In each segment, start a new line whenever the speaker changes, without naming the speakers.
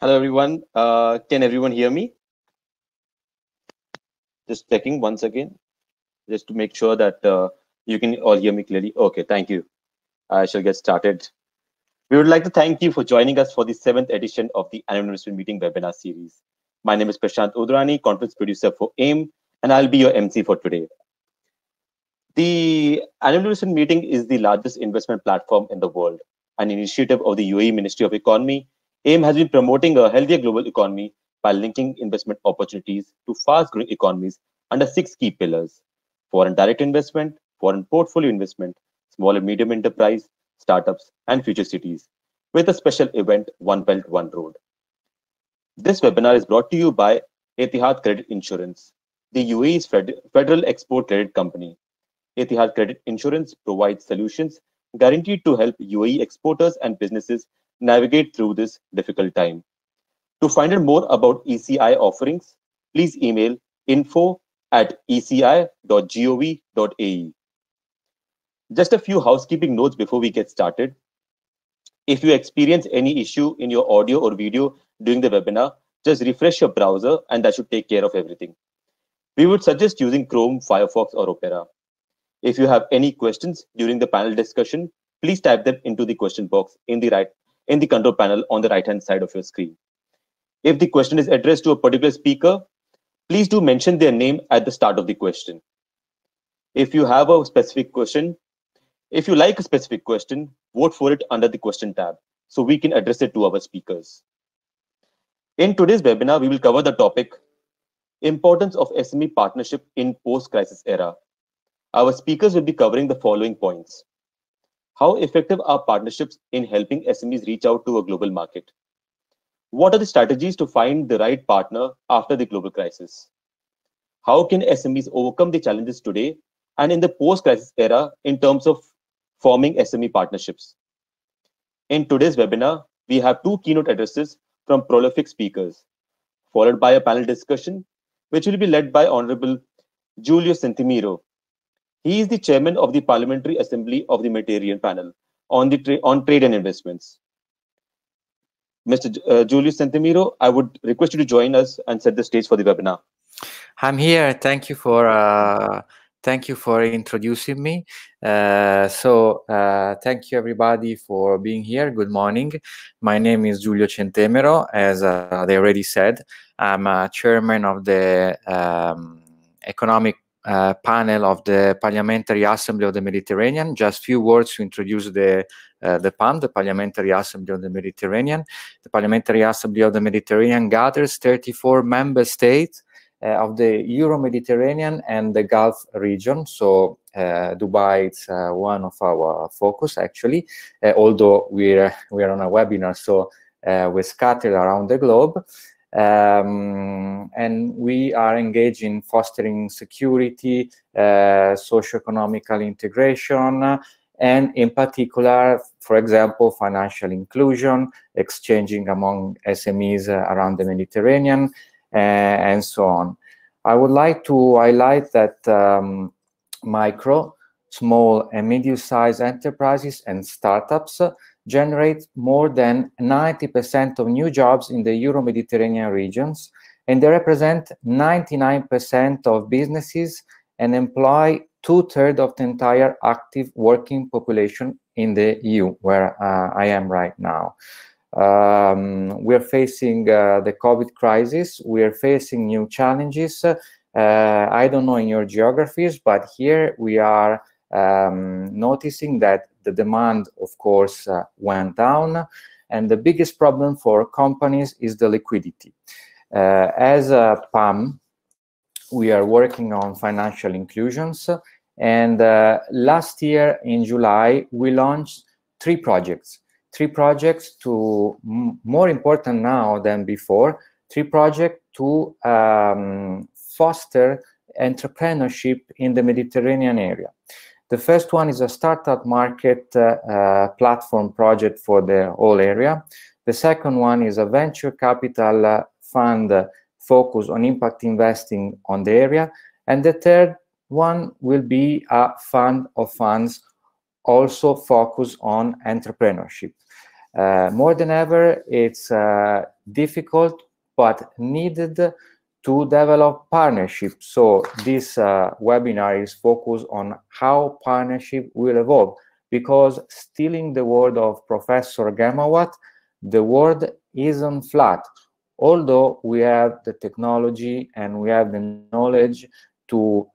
Hello, everyone. Can everyone hear me? Just checking once again, just to make sure that you can all hear me clearly. Okay, thank you. I shall get started. We would like to thank you for joining us for the 7th edition of the Annual Investment Meeting webinar series. My name is Prashant Udrani, conference producer for AIM, and I'll be your MC for today. The Annual Investment Meeting is the largest investment platform in the world, an initiative of the UAE Ministry of Economy. AIM has been promoting a healthier global economy by linking investment opportunities to fast-growing economies under 6 key pillars: foreign direct investment, foreign portfolio investment, small and medium enterprise, startups, and future cities, with a special event, One Belt, One Road. This webinar is brought to you by Etihad Credit Insurance, the UAE's federal export credit company. Etihad Credit Insurance provides solutions guaranteed to help UAE exporters and businesses navigate through this difficult time. To find out more about ECI offerings, please email info@eci.gov.ae. Just a few housekeeping notes before we get started. If you experience any issue in your audio or video during the webinar, just refresh your browser and that should take care of everything. We would suggest using Chrome, Firefox, or Opera. If you have any questions during the panel discussion, please type them into the question box in the control panel on the right-hand side of your screen. If the question is addressed to a particular speaker, please do mention their name at the start of the question. If you have a specific question, if you like a specific question, vote for it under the question tab so we can address it to our speakers. In today's webinar, we will cover the topic, Importance of SME Partnership in Post-Crisis Era. Our speakers will be covering the following points. How effective are partnerships in helping SMEs reach out to a global market? What are the strategies to find the right partner after the global crisis? How can SMEs overcome the challenges today and in the post-crisis era in terms of forming SME partnerships? In today's webinar, we have 2 keynote addresses from prolific speakers, followed by a panel discussion, which will be led by Honorable Giulio Centemero. He is the chairman of the Parliamentary Assembly of the Mediterranean Panel on Trade and Investments. Mr. Giulio Centemero, I would request you to join us and set the stage for the webinar.
I'm here. Thank you for introducing me. Thank you everybody for being here. Good morning. My name is Giulio Centemero. As they already said, I'm chairman of the economic panel of the Parliamentary Assembly of the Mediterranean. Just few words to introduce the PAM, the Parliamentary Assembly of the Mediterranean. The Parliamentary Assembly of the Mediterranean gathers 34 member states of the Euro-Mediterranean and the Gulf region. So Dubai is one of our focus, actually, although we're on a webinar, so we're scattered around the globe. And we are engaged in fostering security, socio-economical integration, and in particular, for example, financial inclusion, exchanging among SMEs around the Mediterranean, and so on. I would like to highlight that micro, small, and medium-sized enterprises and startups generate more than 90% of new jobs in the Euro-Mediterranean regions, and they represent 99% of businesses and employ 2/3 of the entire active working population in the EU, where I am right now. We're facing the COVID crisis. We're facing new challenges. I don't know in your geographies, but here we are noticing that the demand, of course, went down. And the biggest problem for companies is the liquidity. As a PAM, we are working on financial inclusions. And last year in July, we launched 3 projects. 3 projects to, more important now than before, 3 projects to foster entrepreneurship in the Mediterranean area. The first one is a startup market platform project for the whole area. The second one is a venture capital fund focused on impact investing on the area. And the third one will be a fund of funds also focused on entrepreneurship. More than ever, it's difficult but needed to develop partnerships. So this webinar is focused on how partnership will evolve, because still in the word of Professor Gemawat, the world isn't flat. Although we have the technology and we have the knowledge to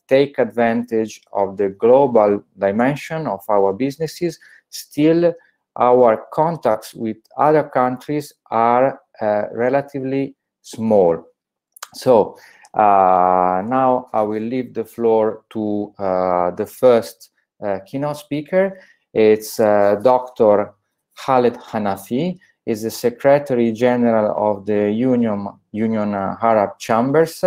take advantage of the global dimension of our businesses, still our contacts with other countries are relatively small. So now I will leave the floor to the first keynote speaker. It's Dr. Khaled Hanafi. Is the Secretary General of the Union Arab Chambers.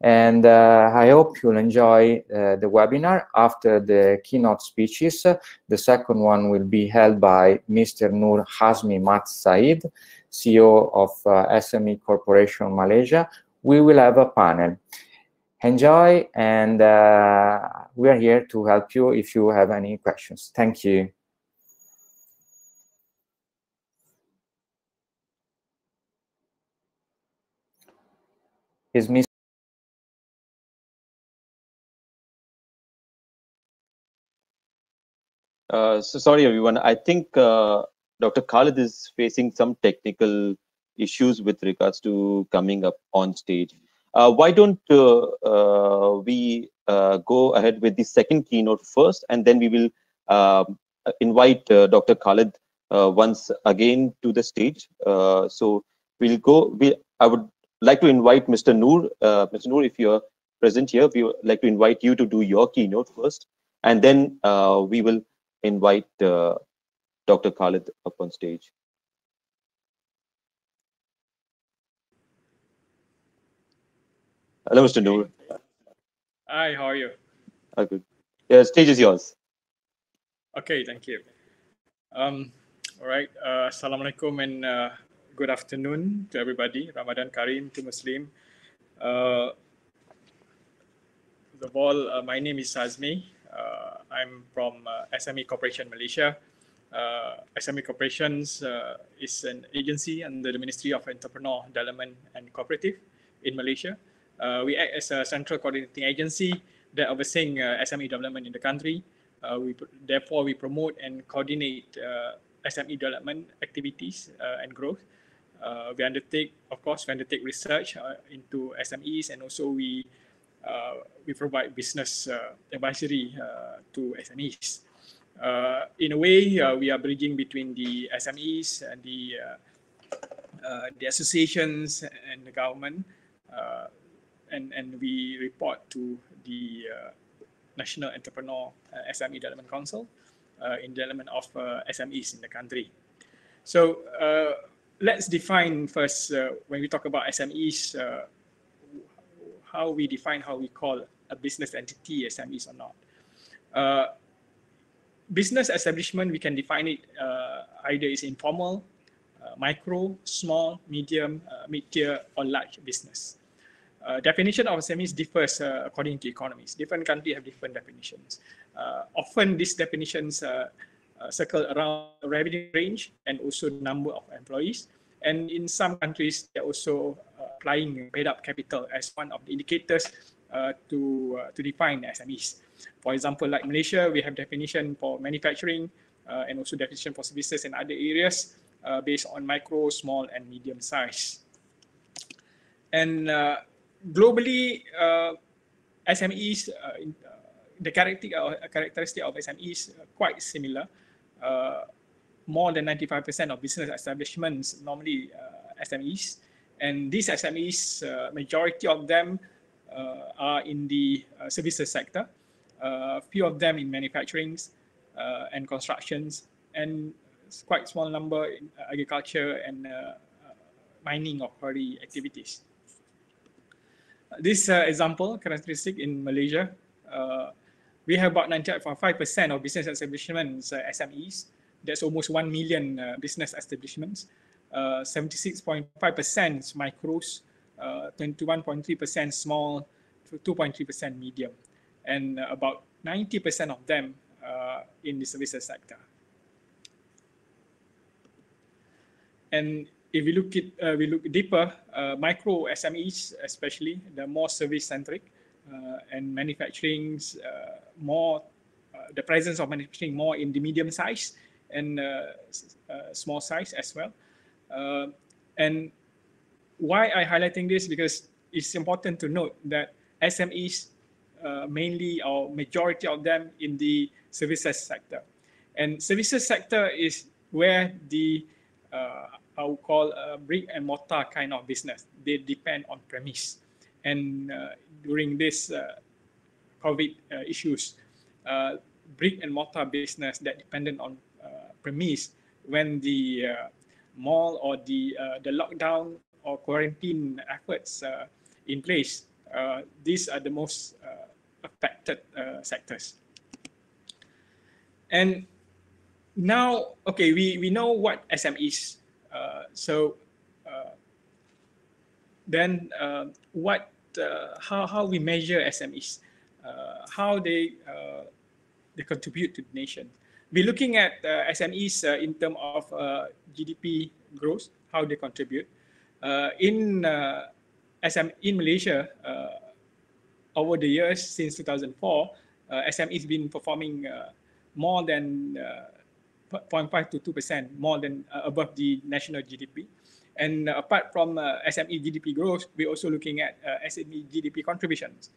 And I hope you'll enjoy the webinar. After the keynote speeches, the second one will be held by Mr. Noor Azmi Mat Said, CEO of SME Corporation Malaysia. We will have a panel. Enjoy, and we are here to help you if you have any questions. Thank you. Is Ms.
So sorry, everyone. I think Dr. Khaled is facing some technical issues with regards to coming up on stage. Why don't we go ahead with the second keynote first, and then we will invite Dr. Khaled once again to the stage. So we'll go. I would like to invite Mr. Noor. Mr. Noor, if you're present here, we would like to invite you to do your keynote first, and then we will invite Dr. Khaled up on stage. Hello, Mr. Noor.
Hi, how are you?
Good. Yeah, stage is yours.
Okay, thank you. All right, Assalamualaikum and good afternoon to everybody. Ramadan Kareem to Muslim. First of all, my name is Azmi. I'm from SME Corporation Malaysia. SME Corporations is an agency under the Ministry of Entrepreneur Development and Cooperative in Malaysia. We act as a central coordinating agency that overseeing SME development in the country. Therefore, we promote and coordinate SME development activities and growth. We undertake research into SMEs, and also we provide business advisory to SMEs. In a way, we are bridging between the SMEs and the associations and the government, and we report to the National Entrepreneur SME Development Council in development of SMEs in the country. So let's define first, when we talk about SMEs, how we define, how we call a business entity SMEs or not. Business establishment, we can define it either is informal, micro, small, medium, mid-tier, or large business. Definition of SMEs differs according to economies. Different countries have different definitions. Often these definitions circle around revenue range and also number of employees. And in some countries, they're also applying paid-up capital as one of the indicators to define SMEs. For example, like Malaysia, we have definition for manufacturing and also definition for services and other areas based on micro, small, and medium size. And globally, SMEs, the characteristic of SMEs quite similar. More than 95% of business establishments normally SMEs, and these SMEs, majority of them are in the services sector. Few of them in manufacturing and constructions, and quite small number in agriculture and mining or quarry activities. This example characteristic in Malaysia, we have about 98.5% of business establishments SMEs. That's almost 1 million business establishments. 76.5% micros, 21.3% small, 2.3% medium, and about 90% of them in the services sector. And if we look deeper, micro SMEs especially, they're more service-centric, and manufacturing more, the presence of manufacturing more in the medium size and small size as well. And why I'm highlighting this, because it's important to note that SMEs mainly, or majority of them, in the services sector. And services sector is where the I would call a brick and mortar kind of business. They depend on premise. And during this COVID issues, brick and mortar business that dependent on premise, when the mall or the lockdown or quarantine efforts in place, these are the most affected sectors. And now, okay, we know what SMEs. Then how we measure SMEs, how they contribute to the nation. We're looking at SMEs in terms of GDP growth, how they contribute. In Malaysia, over the years since 2004, SMEs been performing more than 0.5 to 2% more than above the national GDP. And apart from SME GDP growth, we're also looking at SME GDP contributions.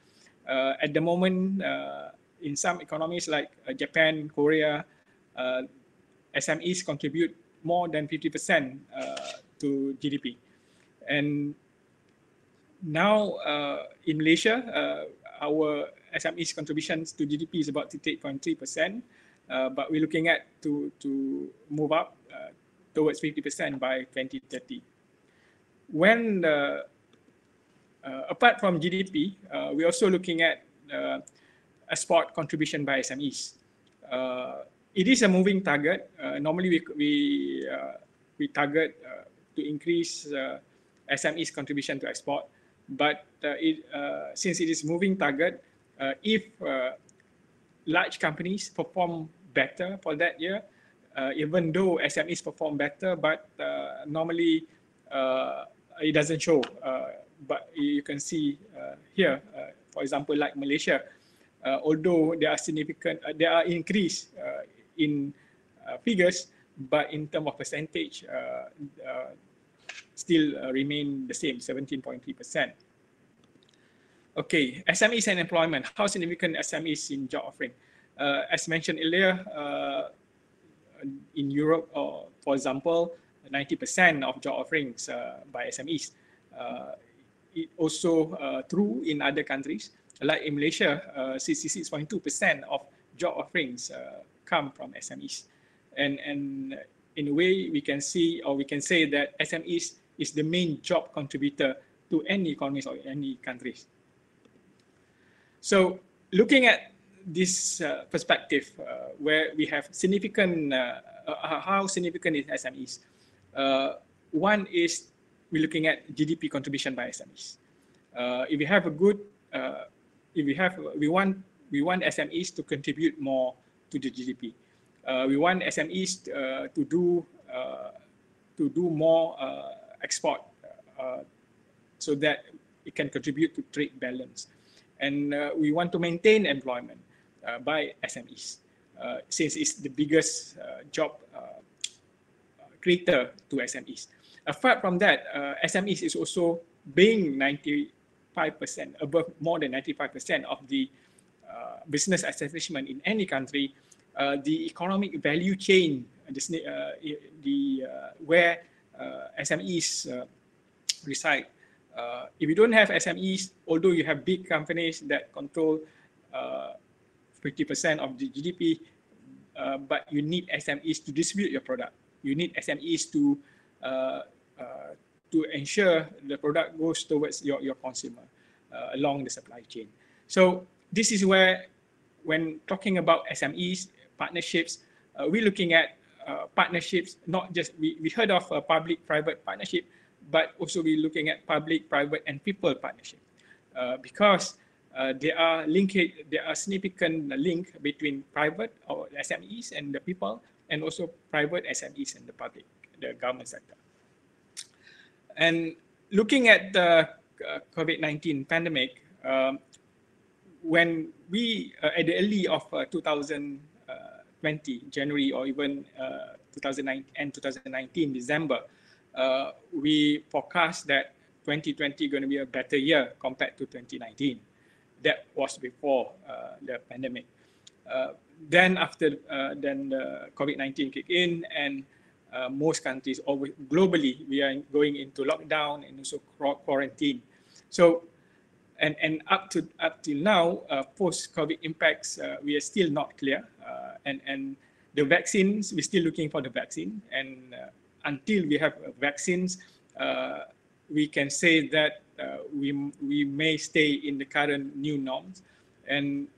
At the moment, in some economies like Japan, Korea, SMEs contribute more than 50% to GDP. And now in Malaysia, our SMEs contributions to GDP is about 8.3%. But we're looking at to move up towards 50% by 2030. When apart from GDP, we're also looking at export contribution by SMEs. It is a moving target. Normally, we target to increase SMEs contribution to export, but since it is moving target, if large companies perform better for that year, even though SMEs perform better, but normally it doesn't show. But you can see here, for example, like Malaysia, although there are significant, there are increase in figures, but in terms of percentage, still remain the same, 17.3%. Okay, SMEs and employment. How significant SMEs in job offering? As mentioned earlier, in Europe, for example, 90% of job offerings by SMEs. It also true in other countries. Like in Malaysia, 66.2% of job offerings come from SMEs. And in a way, we can see, or we can say that SMEs is the main job contributor to any economies or any countries. So looking at this perspective, where we have significant, how significant is SMEs? One is we're looking at GDP contribution by SMEs. If we have a good, we want SMEs to contribute more to the GDP. We want SMEs to do more export, so that it can contribute to trade balance. And we want to maintain employment by SMEs, since it's the biggest job creator to SMEs. Apart from that, SMEs is also being 95%, above more than 95% of the business establishment in any country. The economic value chain, where SMEs reside. If you don't have SMEs, although you have big companies that control 50% of the GDP, but you need SMEs to distribute your product. You need SMEs to ensure the product goes towards your consumer. along the supply chain. So this is where, when talking about SMEs, partnerships, we're looking at partnerships, not just, we heard of a public-private partnership, but also we're looking at public, private, and people partnership. Because there are significant link between private or SMEs and the people, and also private SMEs and the public, the government sector. And looking at the COVID-19 pandemic, when we, at the early of 2020, January, or even 2019, December, we forecast that 2020 going to be a better year compared to 2019. That was before the pandemic. Then after the COVID-19 kicked in, and most countries globally, we are going into lockdown and also quarantine. So, and up till now, post-COVID impacts, we are still not clear. And the vaccines, we're still looking for the vaccine. And until we have vaccines, we can say that we may stay in the current new norms. And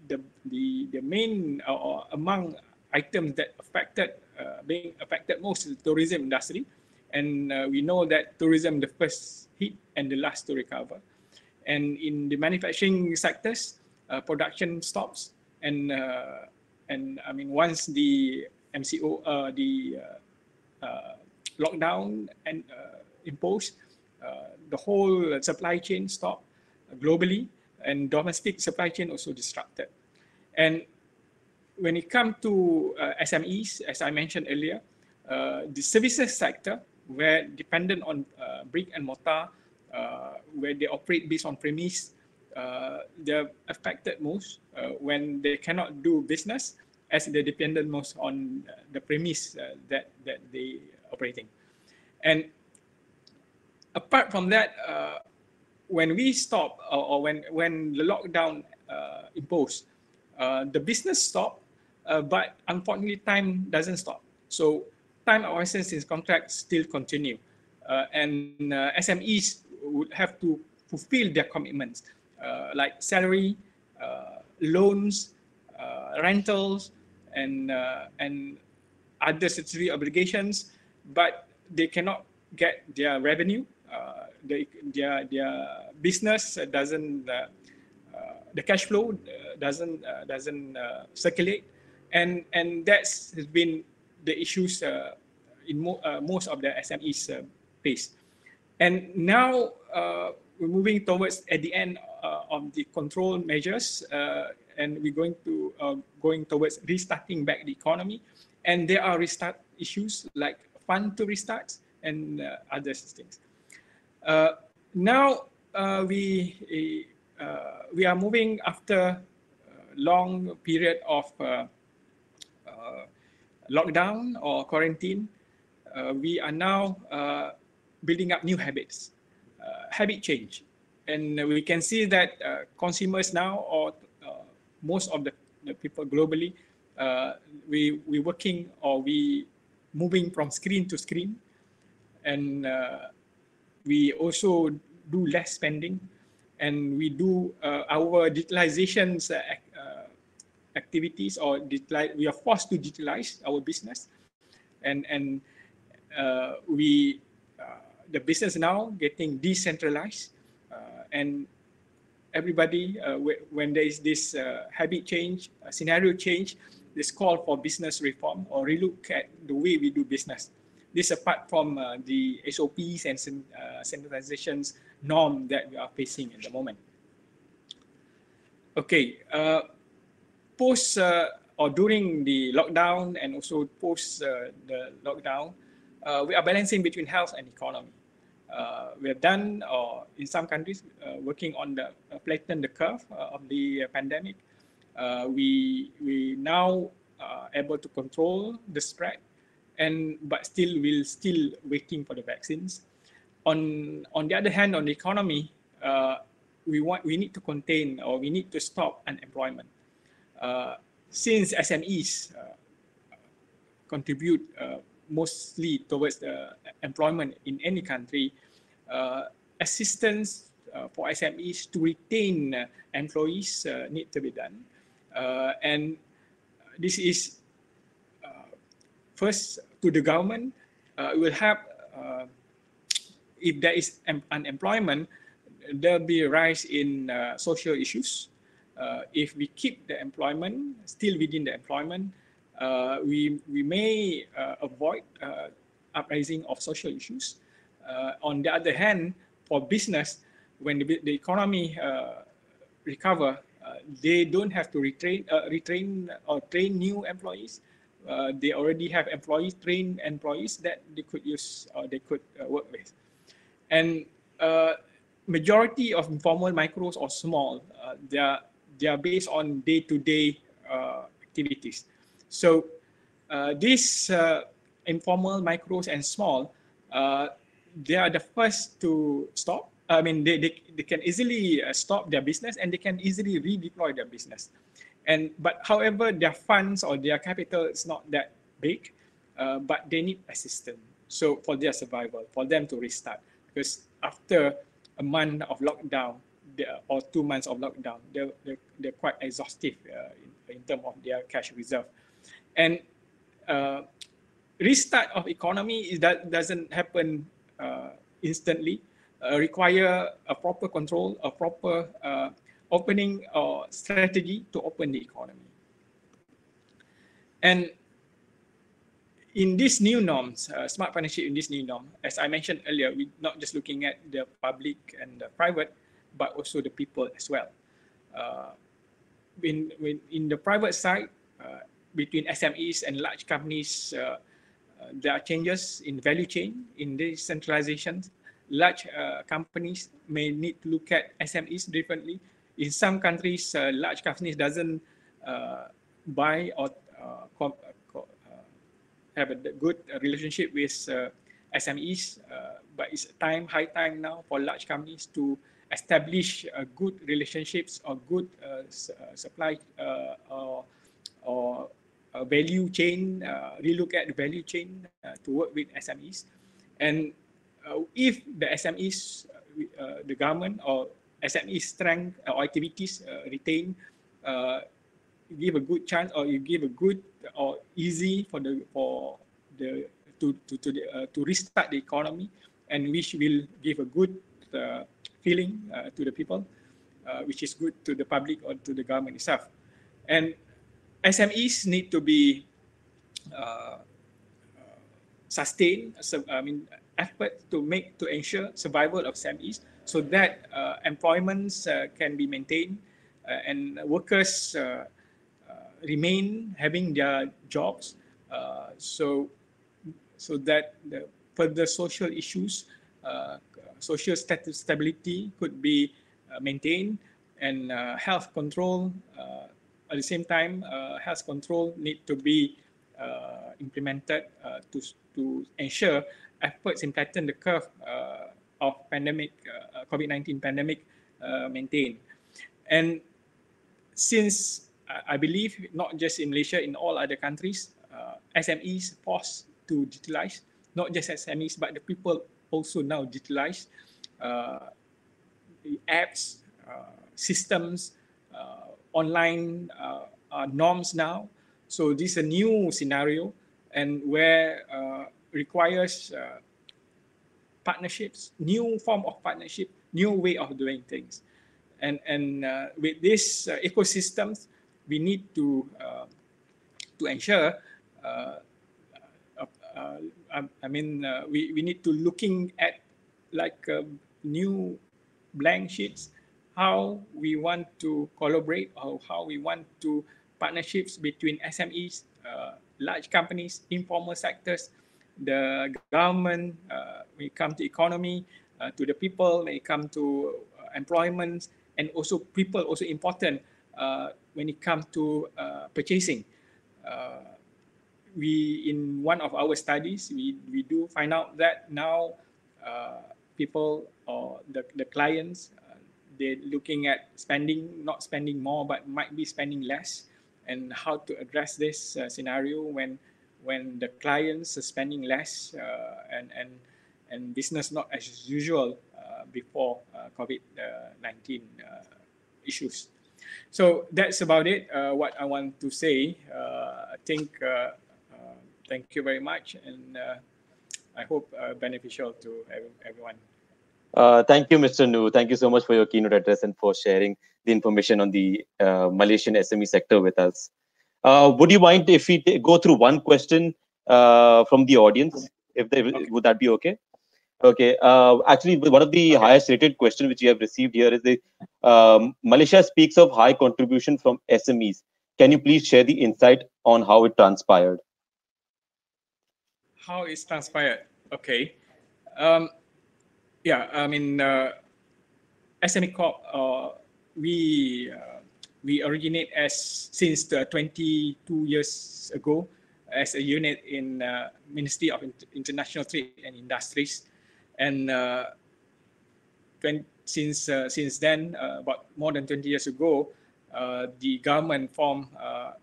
the main, or among items that being affected most is the tourism industry. And we know that tourism, the first hit and the last to recover. And in the manufacturing sectors, production stops. And I mean, once the MCO, the lockdown and imposed, the whole supply chain stopped globally, and domestic supply chain also disrupted. And when it comes to SMEs, as I mentioned earlier, the services sector, where dependent on brick and mortar, where they operate based on premise, they're affected most when they cannot do business, as they're dependent most on the premise that they operating. And apart from that, when we stop, or when the lockdown imposed, the business stopped, but unfortunately time doesn't stop. So time of essence in contracts still continue. And SMEs would have to fulfill their commitments, like salary, loans, rentals, and other statutory obligations, but they cannot get their revenue. Their business doesn't, the cash flow doesn't circulate, and that's has been the issues in most of the SMEs face. And now we're moving towards at the end of the control measures, and we're going towards restarting back the economy. And there are restart issues like fund to restart and other things. Now we are moving after a long period of lockdown or quarantine. We are now building up new habits, habit change. And we can see that consumers now, or most of the people globally, we working, or we moving from screen to screen. And we also do less spending, and we do our digitalization activities, or we are forced to digitalize our business, and the business now getting decentralized, and everybody, when there is this habit change, scenario change, this call for business reform or relook at the way we do business. This apart from the SOPs and standardizations norm that we are facing at the moment. Okay, post or during the lockdown, and also post the lockdown, we are balancing between health and economy. We have done, or in some countries, working on the flatten the curve of the pandemic. We now are able to control the spread, but we're still waiting for the vaccines. On the other hand, on the economy, we need to contain, or we need to stop unemployment. Since SMEs contribute mostly towards the employment in any country, assistance for SMEs to retain employees need to be done. And this is first to the government. It will help if there is unemployment, there'll be a rise in social issues. If we keep the employment still within the employment, we may avoid uprising of social issues. On the other hand, for business, when the economy recover, they don't have to retrain or train new employees. They already have trained employees that they could use or they could work with. And majority of informal micros or small, they are based on day-to-day activities. So these informal micros and small, they are the first to stop. I mean, they can easily stop their business and they can easily redeploy their business. But however, their funds or their capital is not that big, but they need assistance. So for their survival, for them to restart, because after a month of lockdown or 2 months of lockdown, they're quite exhaustive in terms of their cash reserve. And restart of economy doesn't happen instantly. Require a proper control, a proper opening or strategy to open the economy. And in these new norms, smart partnership in this new norm, as I mentioned earlier, we're not just looking at the public and the private, but also the people as well. In the private side, between SMEs and large companies, there are changes in value chain, in decentralization. Large companies may need to look at SMEs differently. In some countries, large companies doesn't buy or have a good relationship with SMEs, but it's high time now for large companies to establish good relationships or good supply or value chain, relook at the value chain to work with SMEs. And if the SMEs, the government or SME strength or activities retain, give a good chance, or you give a good or easy to restart the economy, and which will give a good feeling to the people, which is good to the public or to the government itself. And SMEs need to be sustained. So, I mean, effort to ensure survival of SMEs, so that employments can be maintained and workers remain having their jobs, so that the further social issues, social stability could be maintained, and health control at the same time, health control need to be implemented to ensure efforts in flatten the curve of pandemic, COVID-19 pandemic maintained. And since I believe not just in Malaysia, in all other countries, SMEs forced to digitalize, not just SMEs, but the people also now digitalize the apps, systems, online norms now. So this is a new scenario, and where requires partnerships, new form of partnership, new way of doing things. And with these ecosystems, we need to ensure, we need to looking at like new blank sheets, how we want to collaborate, or how we want to partnerships between SMEs, large companies, informal sectors, the government, when it comes to economy, to the people, when it comes to employment, and also people also important when it comes to purchasing. In one of our studies, we do find out that now people or the clients, they're looking at spending, not spending more, but might be spending less, and how to address this scenario when the clients are spending less and business not as usual before COVID COVID-19 issues. So that's about it, what I want to say. I think, thank you very much, and I hope beneficial to everyone.
Thank you, Mr. Noor. Thank you so much for your keynote address and for sharing the information on the Malaysian SME sector with us. Would you mind if we go through one question from the audience? If they, okay. Would that be okay? Okay. Actually, one of the highest rated questions which you have received here is the Malaysia speaks of high contribution from SMEs. Can you please share the insight on how it transpired?
How it's transpired? Okay. Yeah, I mean, SME Corp, we originate since 22 years ago as a unit in Ministry of International Trade and Industries, and since then, about more than 20 years ago, the government formed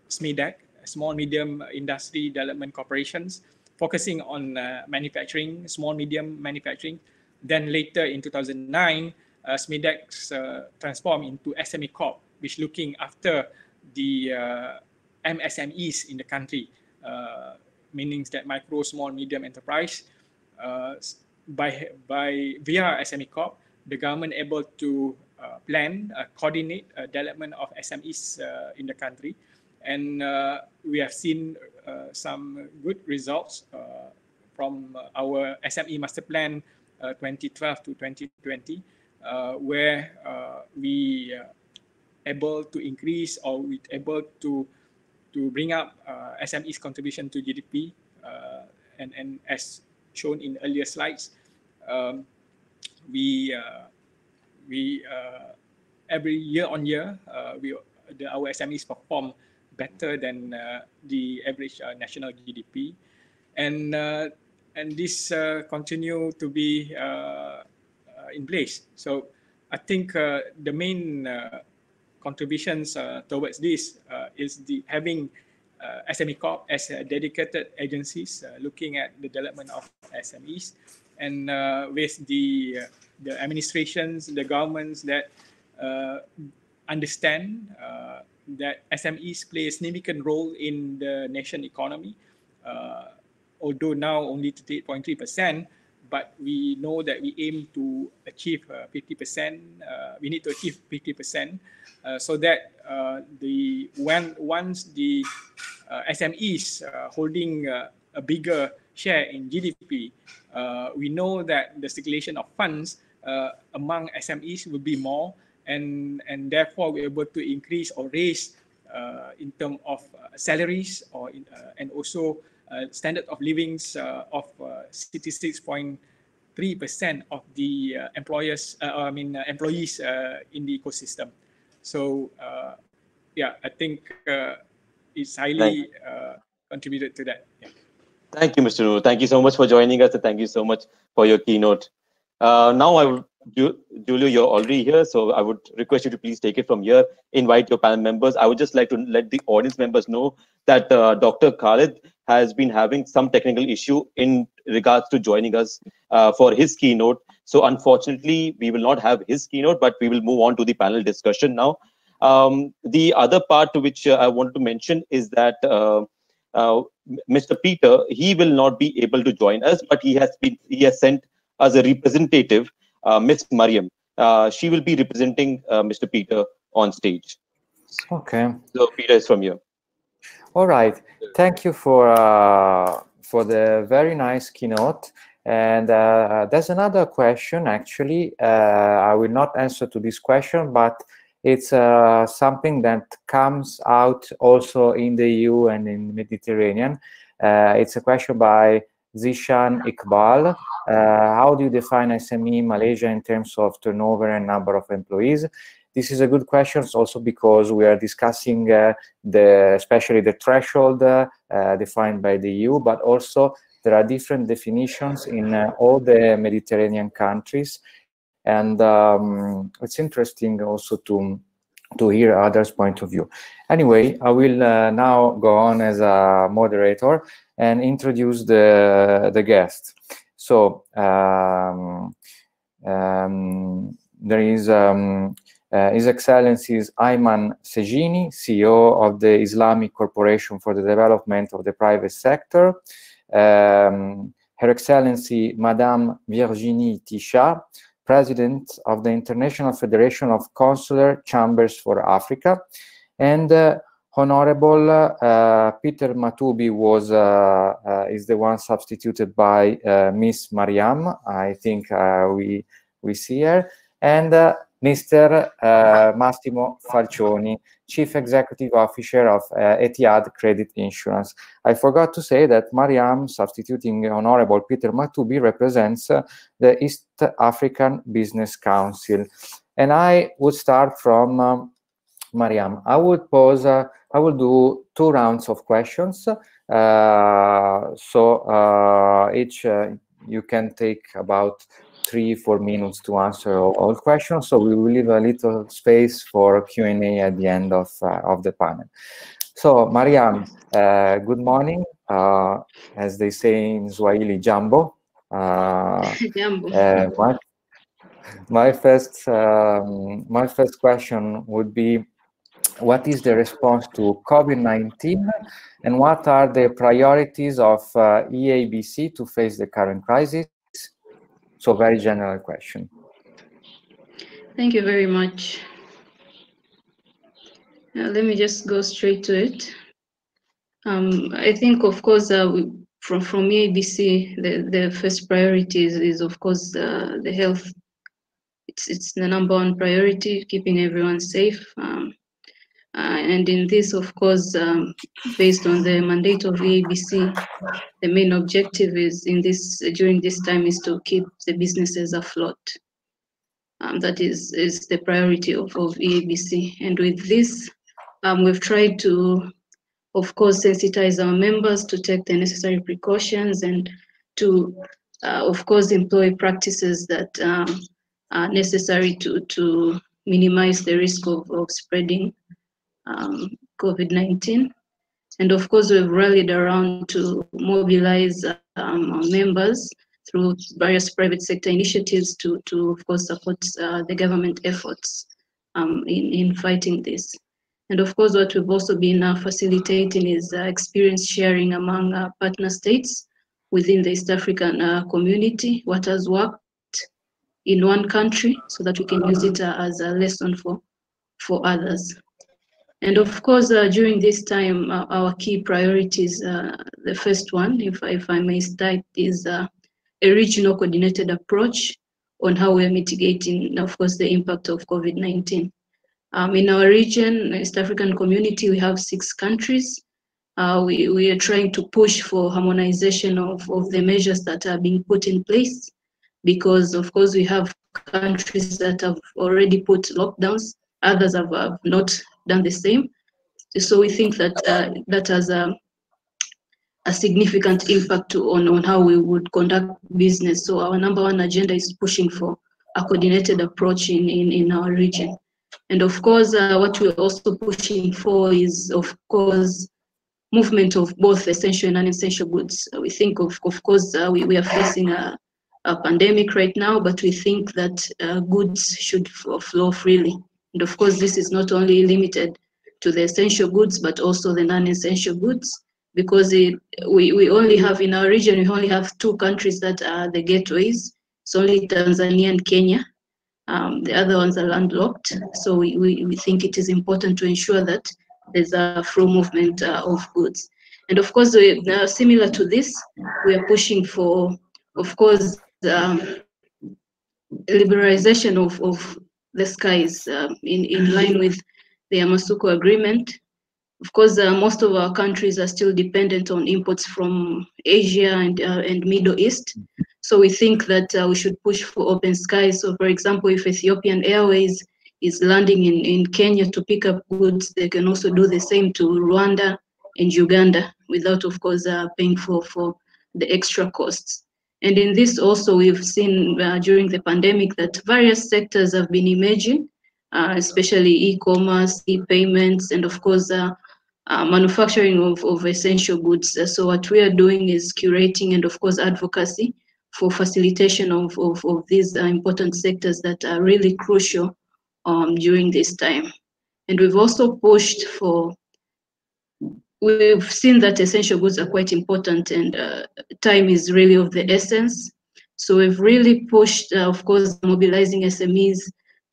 SMEDEC, Small Medium Industry Development Corporations, focusing on manufacturing, small medium manufacturing. Then later in 2009, SMEDEC transformed into SME Corp, which looking after the MSMEs in the country, meaning that micro, small, medium enterprise. Via SME Corp, the government able to plan, coordinate development of SMEs in the country, and we have seen some good results from our SME Master Plan 2012 to 2020, where we able to increase, or we able to bring up SMEs contribution to GDP, and as shown in earlier slides, we every year on year our SMEs perform better than the average national GDP, and this continue to be in place. So I think the main contributions towards this is having SME Corp as a dedicated agencies looking at the development of SMEs, and with the administrations, the governments that understand that SMEs play a significant role in the nation economy, although now only 38.3%, but we know that we aim to achieve 50%. We need to achieve 50%, so that once the SMEs holding a bigger share in GDP, we know that the circulation of funds among SMEs will be more, and therefore we're able to increase or raise in terms of salaries, or and also standard of livings of 66.3% of the employees in the ecosystem. So yeah, I think it's highly contributed to that. Yeah.
Thank you, Mr. Noor. Thank you so much for joining us, and thank you so much for your keynote. Now, I would, Giulio, you're already here, so I would request you to please take it from here. Invite your panel members. I would just like to let the audience members know that Dr. Khalid has been having some technical issue in regards to joining us for his keynote. So unfortunately, we will not have his keynote, but we will move on to the panel discussion now. The other part to which I want to mention is that Mr. Peter, he will not be able to join us, but he has sent us a representative, Miss Miriam. She will be representing Mr. Peter on stage.
Okay.
So Peter is from you.
All right. Thank you for the very nice keynote. And there's another question, actually. I will not answer to this question, but it's something that comes out also in the EU and in the Mediterranean. It's a question by Zishan Iqbal. How do you define SME in Malaysia in terms of turnover and number of employees? This is a good question also because we are discussing especially the threshold defined by the EU, but also there are different definitions in all the Mediterranean countries. And it's interesting also to hear others' point of view. Anyway, I will now go on as a moderator and introduce the guest. So there is His Excellencies Ayman Sejiny, CEO of the Islamic Corporation for the Development of the Private Sector, Her Excellency Madame Virginie TICHA, President of the International Federation of Consular Chambers for Africa, and Honorable Peter Matubi is the one substituted by Miss Miriam. I think we see her, and Mr. Massimo Falcioni, Chief Executive Officer of Etihad Credit Insurance. I forgot to say that Miriam, substituting Honorable Peter Matubi, represents the East African Business Council. And I would start from Miriam. I would pose, I will do 2 rounds of questions. Each you can take about 3-4 minutes to answer all questions. So we will leave a little space for Q&A at the end of the panel. So Miriam, good morning. As they say in Swahili, Jambo.
Jambo.
My first question would be, what is the response to COVID-19 and what are the priorities of EABC to face the current crisis? So very general question.
Thank you very much. Let me just go straight to it. I think, of course, from EABC, the first priority is of course, the health. It's the #1 priority, keeping everyone safe. And in this, of course, based on the mandate of EABC, the main objective is during this time is to keep the businesses afloat. That is the priority of EABC. And with this, we've tried to, of course, sensitize our members to take the necessary precautions and to, of course, employ practices that are necessary to minimize the risk of spreading COVID-19. And of course, we've rallied around to mobilize our members through various private sector initiatives to of course, support the government efforts in fighting this. And of course, what we've also been facilitating is experience sharing among partner states within the East African community, what has worked in one country so that we can use it as a lesson for others. And of course, during this time, our key priorities, the first one, if I may start, is a regional coordinated approach on how we're mitigating, of course, the impact of COVID-19. In our region, East African community, we have 6 countries. We are trying to push for harmonization of the measures that are being put in place, because of course we have countries that have already put lockdowns, others have not done the same. So we think that that has a significant impact on how we would conduct business. So our #1 agenda is pushing for a coordinated approach in our region. And of course, what we're also pushing for is, of course, movement of both essential and non-essential goods. We think, of course, we are facing a pandemic right now, but we think that goods should flow freely. And of course, this is not only limited to the essential goods, but also the non-essential goods, because we only have, in our region, we only have 2 countries that are the gateways. It's only Tanzania and Kenya. The other ones are landlocked. So we think it is important to ensure that there's a free movement of goods. And of course, similar to this, we are pushing for, of course, liberalization of the skies in line with the Yamoussoukro Agreement. Of course, most of our countries are still dependent on imports from Asia and Middle East. So we think that we should push for open skies. So for example, if Ethiopian Airways is landing in Kenya to pick up goods, they can also do the same to Rwanda and Uganda without, of course, paying for the extra costs. And in this also, we've seen during the pandemic that various sectors have been emerging, especially e-commerce, e-payments, and of course, manufacturing of essential goods. So what we are doing is curating and of course advocacy for facilitation of these important sectors that are really crucial during this time. And we've also pushed for, we've seen that essential goods are quite important, and time is really of the essence. So we've really pushed, of course, mobilizing SMEs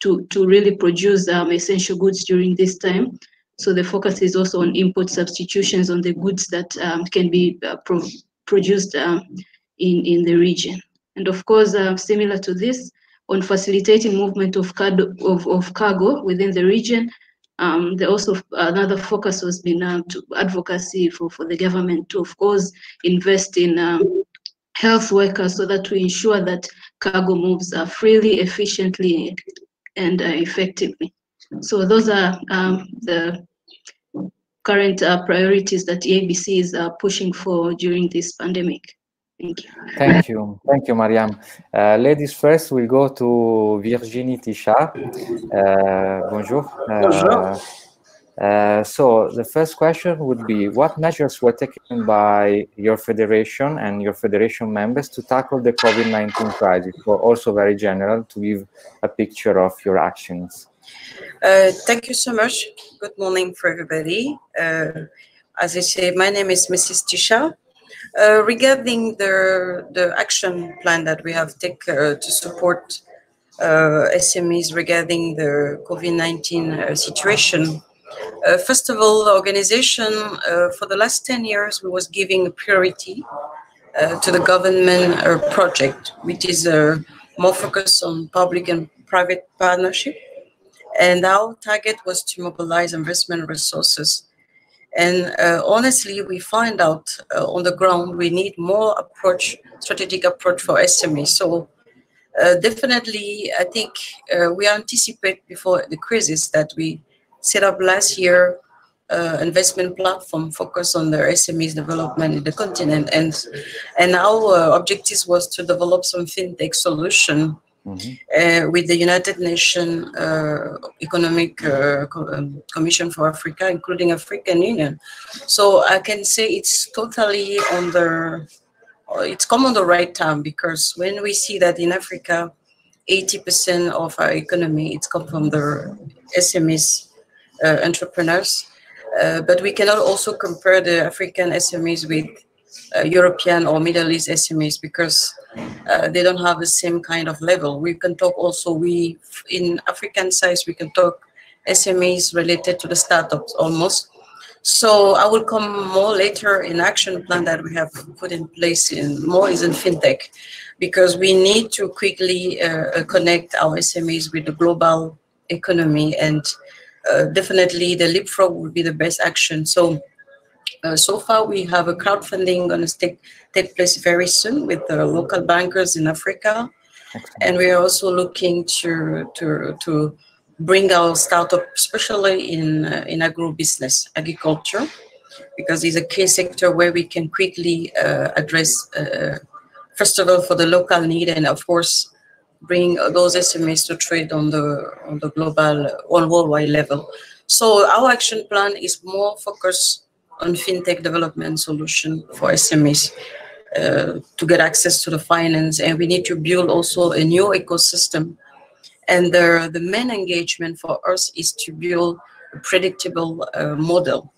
to really produce essential goods during this time. So the focus is also on import substitutions on the goods that can be produced in the region. And of course, similar to this, on facilitating movement of cargo within the region, there also another focus has been to advocacy for the government to, of course, invest in health workers so that we ensure that cargo moves freely, efficiently, and effectively. So those are the current priorities that EABC is pushing for during this pandemic. Thank you.
Thank you. Thank you, Miriam. Ladies first, we'll go to Virginie TICHA. Bonjour.
Bonjour.
So the first question would be, what measures were taken by your federation and your federation members to tackle the COVID-19 crisis, or also very general, to give a picture of your actions?
Thank you so much. Good morning for everybody. As I say, my name is Mrs. TICHA. Regarding the action plan that we have taken to support SMEs regarding the COVID-19 situation, first of all, the organization for the last 10 years, we was giving priority to the government project, which is more focused on public and private partnership. And our target was to mobilize investment resources. And honestly, we find out on the ground, we need more strategic approach for SMEs. So definitely, I think we anticipate before the crisis that we set up last year investment platform focused on the SMEs development in the continent. And our objectives was to develop some fintech solution with the United Nations Economic Commission for Africa, including African Union. So I can say it's totally it's come on the right time, because when we see that in Africa, 80% of our economy, it's come from the SMEs entrepreneurs. But we cannot also compare the African SMEs with European or Middle East SMEs, because they don't have the same kind of level. We can talk also, in African size, we can talk SMEs related to the startups almost. So I will come more later in action plan that we have put in place more is in fintech, because we need to quickly connect our SMEs with the global economy, and definitely the leapfrog will be the best action. So so far we have a crowdfunding going to take place very soon with the local bankers in Africa. Excellent. And we are also looking to bring our startup, especially in agribusiness, agriculture, because it's a key sector where we can quickly address, first of all, for the local need, and of course, bring those SMEs to trade on the global, on worldwide level. So our action plan is more focused on fintech development solution for SMEs to get access to the finance, and we need to build also a new ecosystem. And the main engagement for us is to build a predictable model.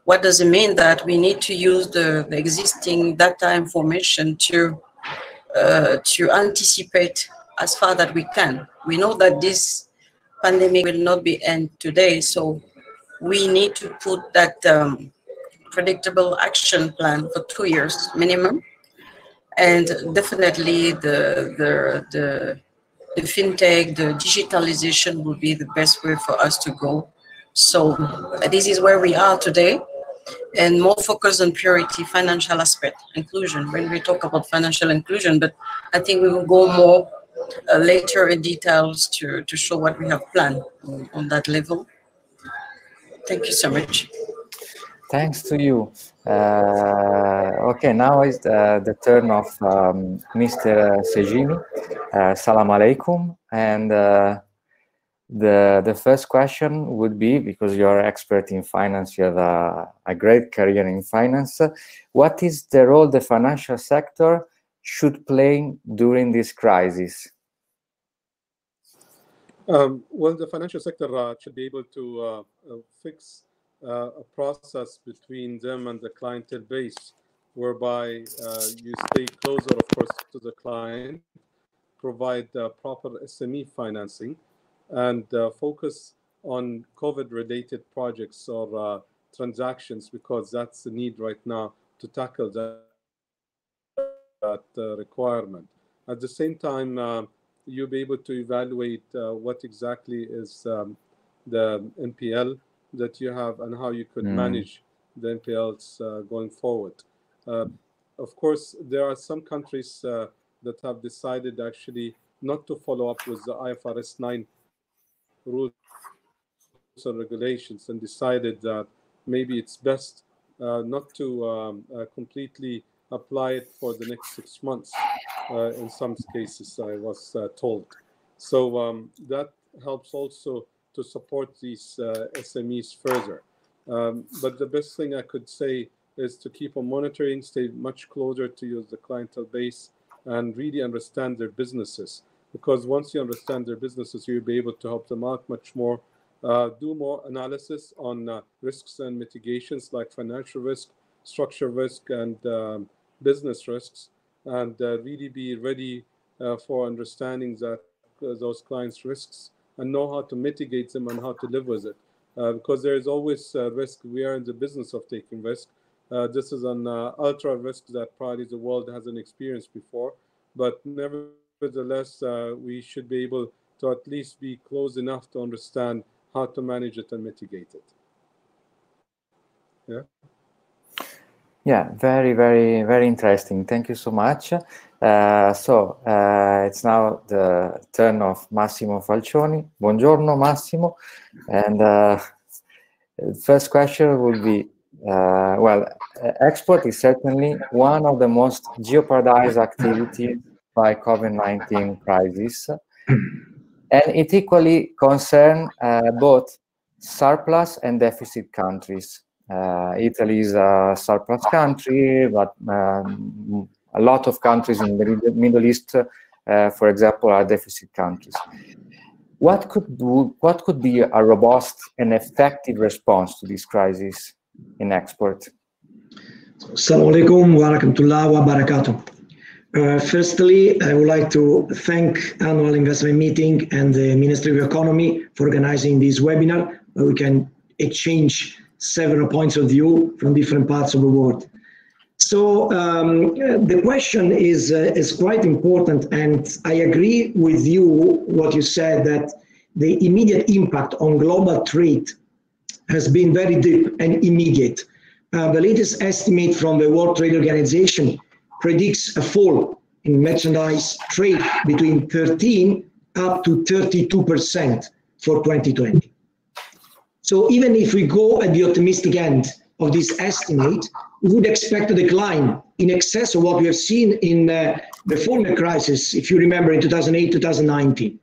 What does it mean? That we need to use the existing data information to anticipate as far that we can. We know that this pandemic will not be end today, so we need to put that predictable action plan for 2 years minimum. And definitely the fintech, the digitalization will be the best way for us to go. So this is where we are today, and more focus on purity, financial aspect, inclusion, when we talk about financial inclusion, but I think we will go more later in details to show what we have planned on that level. Thank you so much.
Thanks to you. Okay, now is the turn of Mr. Sejiny. Salam alaikum. And the first question would be, because you're an expert in finance, you have a great career in finance, what is the role of the financial sector should play during this crisis?
Well, the financial sector should be able to fix a process between them and the clientele base, whereby you stay closer, of course, to the client, provide proper SME financing, and focus on COVID-related projects or transactions, because that's the need right now to tackle that requirement. At the same time, you'll be able to evaluate what exactly is the NPL that you have and how you could manage the NPLs going forward. Of course, there are some countries that have decided actually not to follow up with the IFRS 9 rules and regulations, and decided that maybe it's best not to completely apply it for the next 6 months. In some cases, I was told. So that helps also to support these SMEs further. But the best thing I could say is to keep on monitoring, stay much closer to the clientele base, and really understand their businesses. Because once you understand their businesses, you'll be able to help them out much more, do more analysis on risks and mitigations like financial risk, structure risk, and business risks, and really be ready for understanding that those clients' risks and know how to mitigate them and how to live with it. Because there is always risk. We are in the business of taking risk. This is an ultra risk that probably the world hasn't experienced before, but nevertheless, we should be able to at least be close enough to understand how to manage it and mitigate it. Yeah.
Yeah, very, very, very interesting. Thank you so much. It's now the turn of Massimo Falcioni. Buongiorno, Massimo. And the first question will be, export is certainly one of the most jeopardized activities by COVID-19 crisis. And it equally concerns both surplus and deficit countries. Italy is a surplus country, but a lot of countries in the Middle East, for example, are deficit countries. What could be a robust and effective response to this crisis in export?
Assalamu alaikum wa rahmatullahi wa barakatuh. Firstly, I would like to thank Annual Investment Meeting and the Ministry of Economy for organizing this webinar, where we can exchange several points of view from different parts of the world. So the question is quite important, and I agree with you what you said, that the immediate impact on global trade has been very deep and immediate. The latest estimate from the World Trade Organization predicts a fall in merchandise trade between 13 up to 32% for 2020. So even if we go at the optimistic end of this estimate, we would expect a decline in excess of what we have seen in the former crisis, if you remember, in 2008, 2019.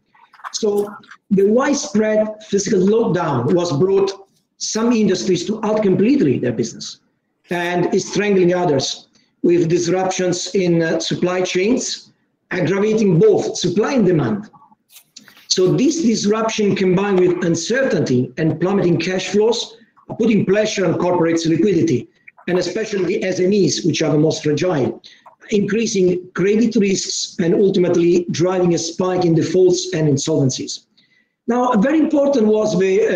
So the widespread physical lockdown was brought some industries to halt completely their business and is strangling others, with disruptions in supply chains, aggravating both supply and demand. So this disruption, combined with uncertainty and plummeting cash flows, are putting pressure on corporates' liquidity, and especially the SMEs, which are the most fragile, increasing credit risks and ultimately driving a spike in defaults and insolvencies. Now, very important was the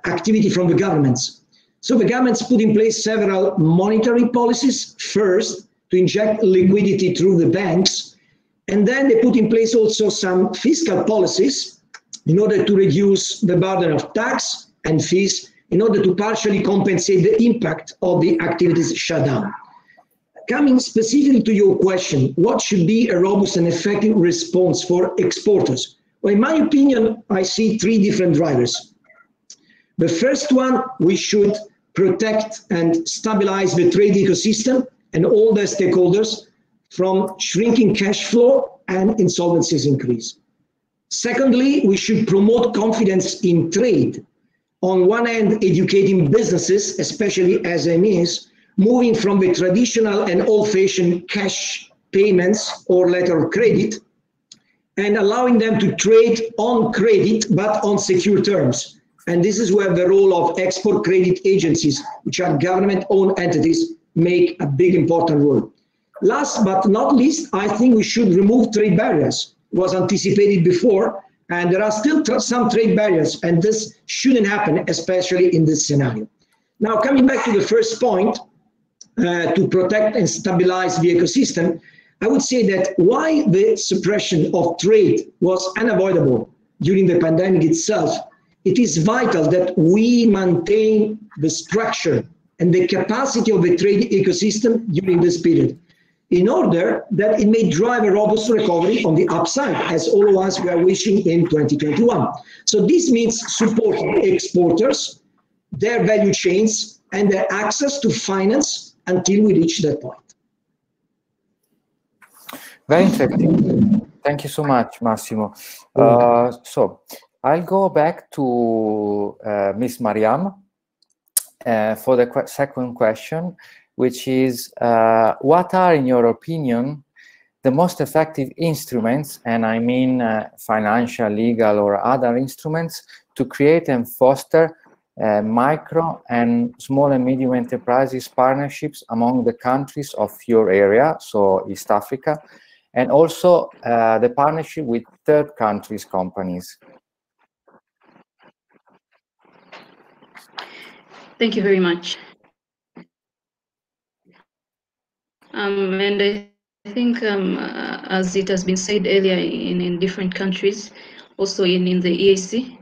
activity from the governments. So the governments put in place several monetary policies, first to inject liquidity through the banks, and then they put in place also some fiscal policies in order to reduce the burden of tax and fees, in order to partially compensate the impact of the activities shut down. Coming specifically to your question, what should be a robust and effective response for exporters? Well, in my opinion, I see three different drivers. The first one, we should protect and stabilize the trade ecosystem and all the stakeholders from shrinking cash flow and insolvencies increase. Secondly, we should promote confidence in trade. On one hand, educating businesses, especially SMEs, moving from the traditional and old-fashioned cash payments or letter of credit, and allowing them to trade on credit but on secure terms. And this is where the role of export credit agencies, which are government-owned entities, make a big important role. Last but not least, I think we should remove trade barriers. It was anticipated before, and there are still some trade barriers, and this shouldn't happen, especially in this scenario. Now, coming back to the first point, to protect and stabilize the ecosystem, I would say that why the suppression of trade was unavoidable during the pandemic itself, it is vital that we maintain the structure and the capacity of the trade ecosystem during this period, in order that it may drive a robust recovery on the upside, as all of us were wishing in 2021. So this means supporting exporters, their value chains, and their access to finance until we reach that point.
Very interesting. Thank you so much, Massimo. So I'll go back to Ms. Miriam for the second question, which is, what are, in your opinion, the most effective instruments, and I mean financial, legal, or other instruments, to create and foster micro and small and medium enterprises partnerships among the countries of your area, so East Africa, and also the partnership with third countries companies?
Thank you very much. And I think, as it has been said earlier, in different countries, also in the EAC,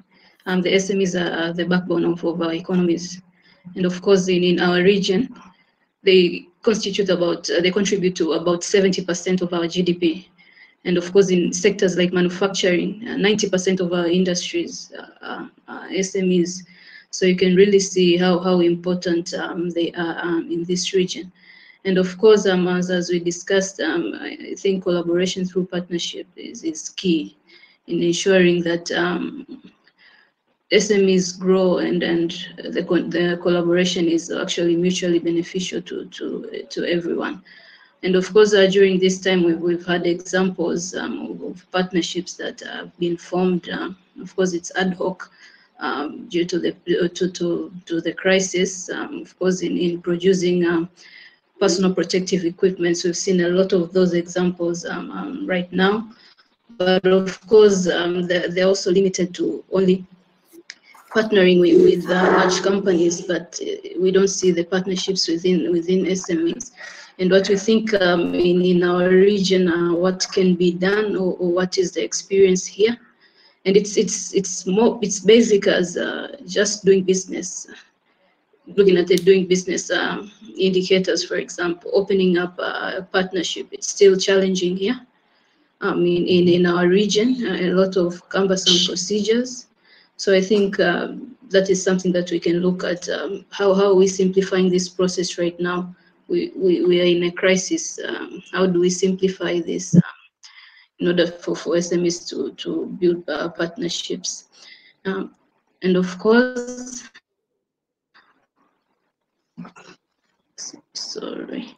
the SMEs are the backbone of our economies. And of course, in our region, they contribute to about 70% of our GDP. And of course, in sectors like manufacturing, 90% of our industries are SMEs. So you can really see how important they are in this region. And of course, as we discussed, I think collaboration through partnership is key in ensuring that SMEs grow, and the collaboration is actually mutually beneficial to everyone. And of course, during this time, we've had examples of partnerships that have been formed. Of course, it's ad hoc due to the crisis. Of course, in producing personal protective equipment, so we've seen a lot of those examples right now. But of course, they're also limited to only partnering with large companies, but we don't see the partnerships within SMEs. And what we think in our region, what can be done, or what is the experience here, and it's basic as just doing business. Looking at the doing business indicators, for example, opening up a partnership, it's still challenging here. In our region, a lot of cumbersome procedures. So I think that is something that we can look at. How are we simplifying this process right now? We are in a crisis. How do we simplify this in order for SMEs to build partnerships? And of course, sorry.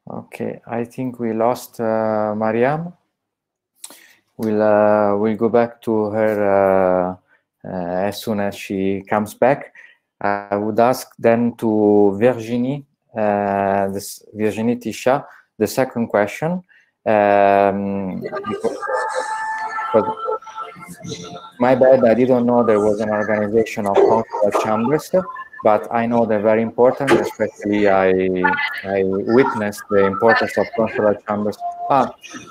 Okay, I think we lost Miriam. We'll go back to her as soon as she comes back. I would ask then to Virginie, Virginie TICHA, the second question. My bad, I didn't know there was an organization of consular chambers, but I know they're very important, especially I witnessed the importance of consular chambers.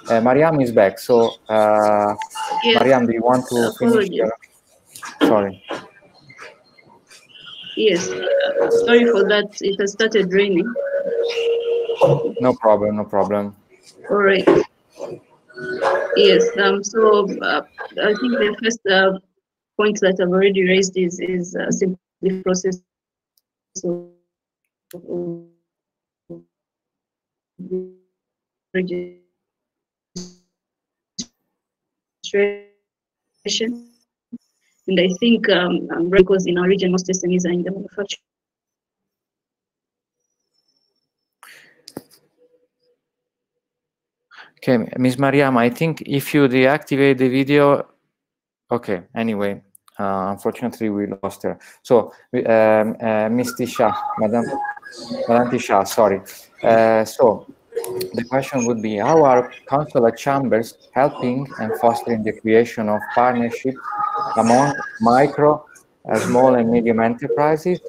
Miriam is back, so
Yes.
Miriam, do you want to finish your... Sorry.
Yes, sorry for that, it has started raining.
No problem, no problem.
All right. Yes, so I think the first point that I've already raised is simply the process of registration. And I think because in our region, most SMEs are in the manufacturing.
Okay, Ms. Mariam, I think if you deactivate the video, okay, anyway, unfortunately we lost her. So, Ms. Tisha, Madam Tisha, sorry. So, the question would be, how are consular chambers helping and fostering the creation of partnerships among micro, small and medium enterprises?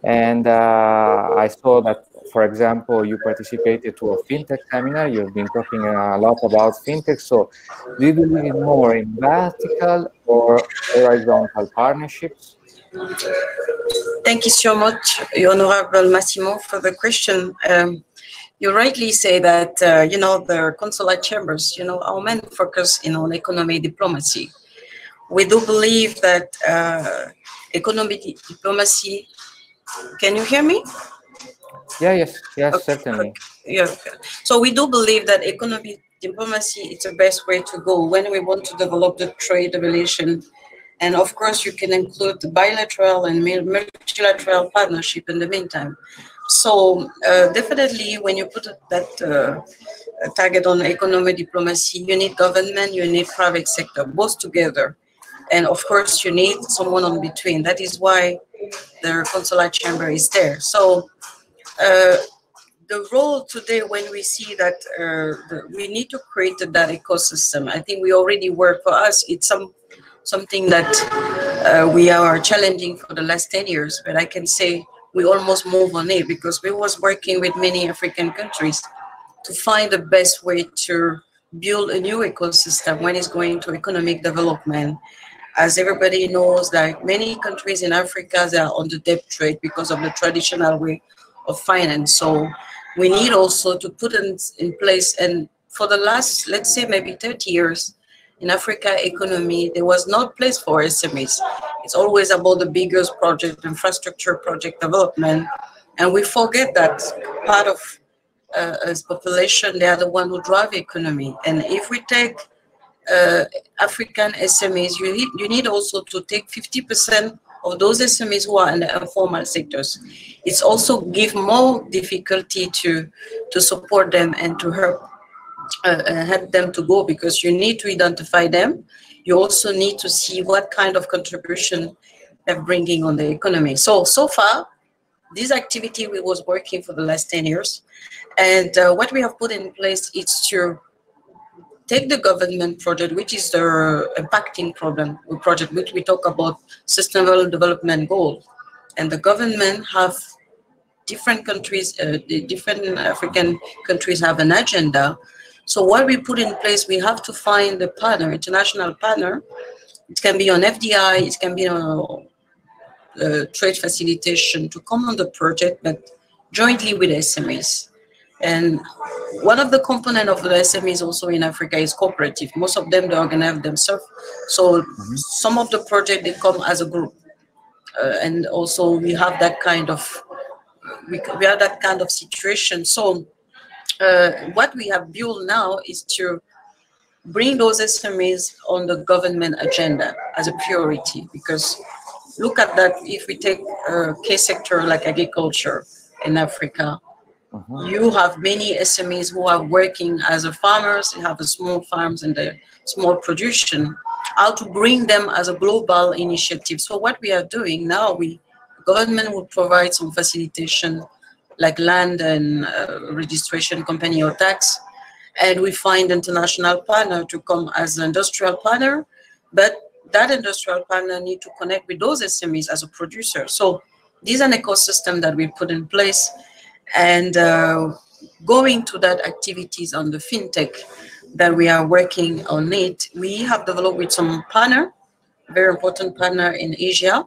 And I saw that, for example, you participated to a fintech seminar. You've been talking a lot about fintech. So do you believe more in vertical or horizontal partnerships?
Thank you so much, Honorable Massimo, for the question. You rightly say that, the consular chambers, our main focus on economic diplomacy. We do believe that economic diplomacy, can you hear me?
Yes,
Okay,
certainly.
Yeah. So we do believe that economic diplomacy is the best way to go when we want to develop the trade relation. And of course, you can include the bilateral and multilateral partnership in the meantime. So definitely, when you put that target on economic diplomacy, you need government, you need private sector, both together. And of course, you need someone on between. That is why the consular chamber is there. So the role today, when we see that we need to create that ecosystem, I think we already work. For us, it's something that we are challenging for the last 10 years, but I can say we almost move on it because we was working with many African countries to find the best way to build a new ecosystem when it's going to economic development. As everybody knows, that many countries in Africa, they are on the debt trade because of the traditional way of finance. So we need also to put in place, and for the last, let's say maybe 30 years, in Africa economy, there was no place for SMEs. It's always about the biggest project, infrastructure project development. And we forget that part of as population, they are the one who drive economy. And if we take African SMEs, you need also to take 50% of those SMEs who are in the informal sectors. It's also give more difficulty to support them and to help them to go, because you need to identify them. You also need to see what kind of contribution they're bringing on the economy. So far, this activity we was working for the last 10 years. And what we have put in place is to take the government project, which is the impacting project, which we talk about sustainable development goals. And the government have different countries, the different African countries have an agenda. So what we put in place, we have to find a partner, international partner. It can be on FDI, it can be on trade facilitation to come on the project, but jointly with SMEs. And one of the components of the SMEs also in Africa is cooperative. Most of them, they organize themselves. So some of the projects, they come as a group. And also we have that kind of, we have that kind of situation. So what we have built now is to bring those SMEs on the government agenda as a priority, because look at that, if we take a case sector like agriculture in Africa, you have many SMEs who are working as a farmers, they have a small farms and the small production, how to bring them as a global initiative. So what we are doing now, government will provide some facilitation like land and registration company or tax, and we find international partner to come as an industrial partner, but that industrial partner need to connect with those SMEs as a producer. So this is an ecosystem that we put in place. And going to that activities on the fintech that we are working on it, we have developed with some partner, very important partner in Asia,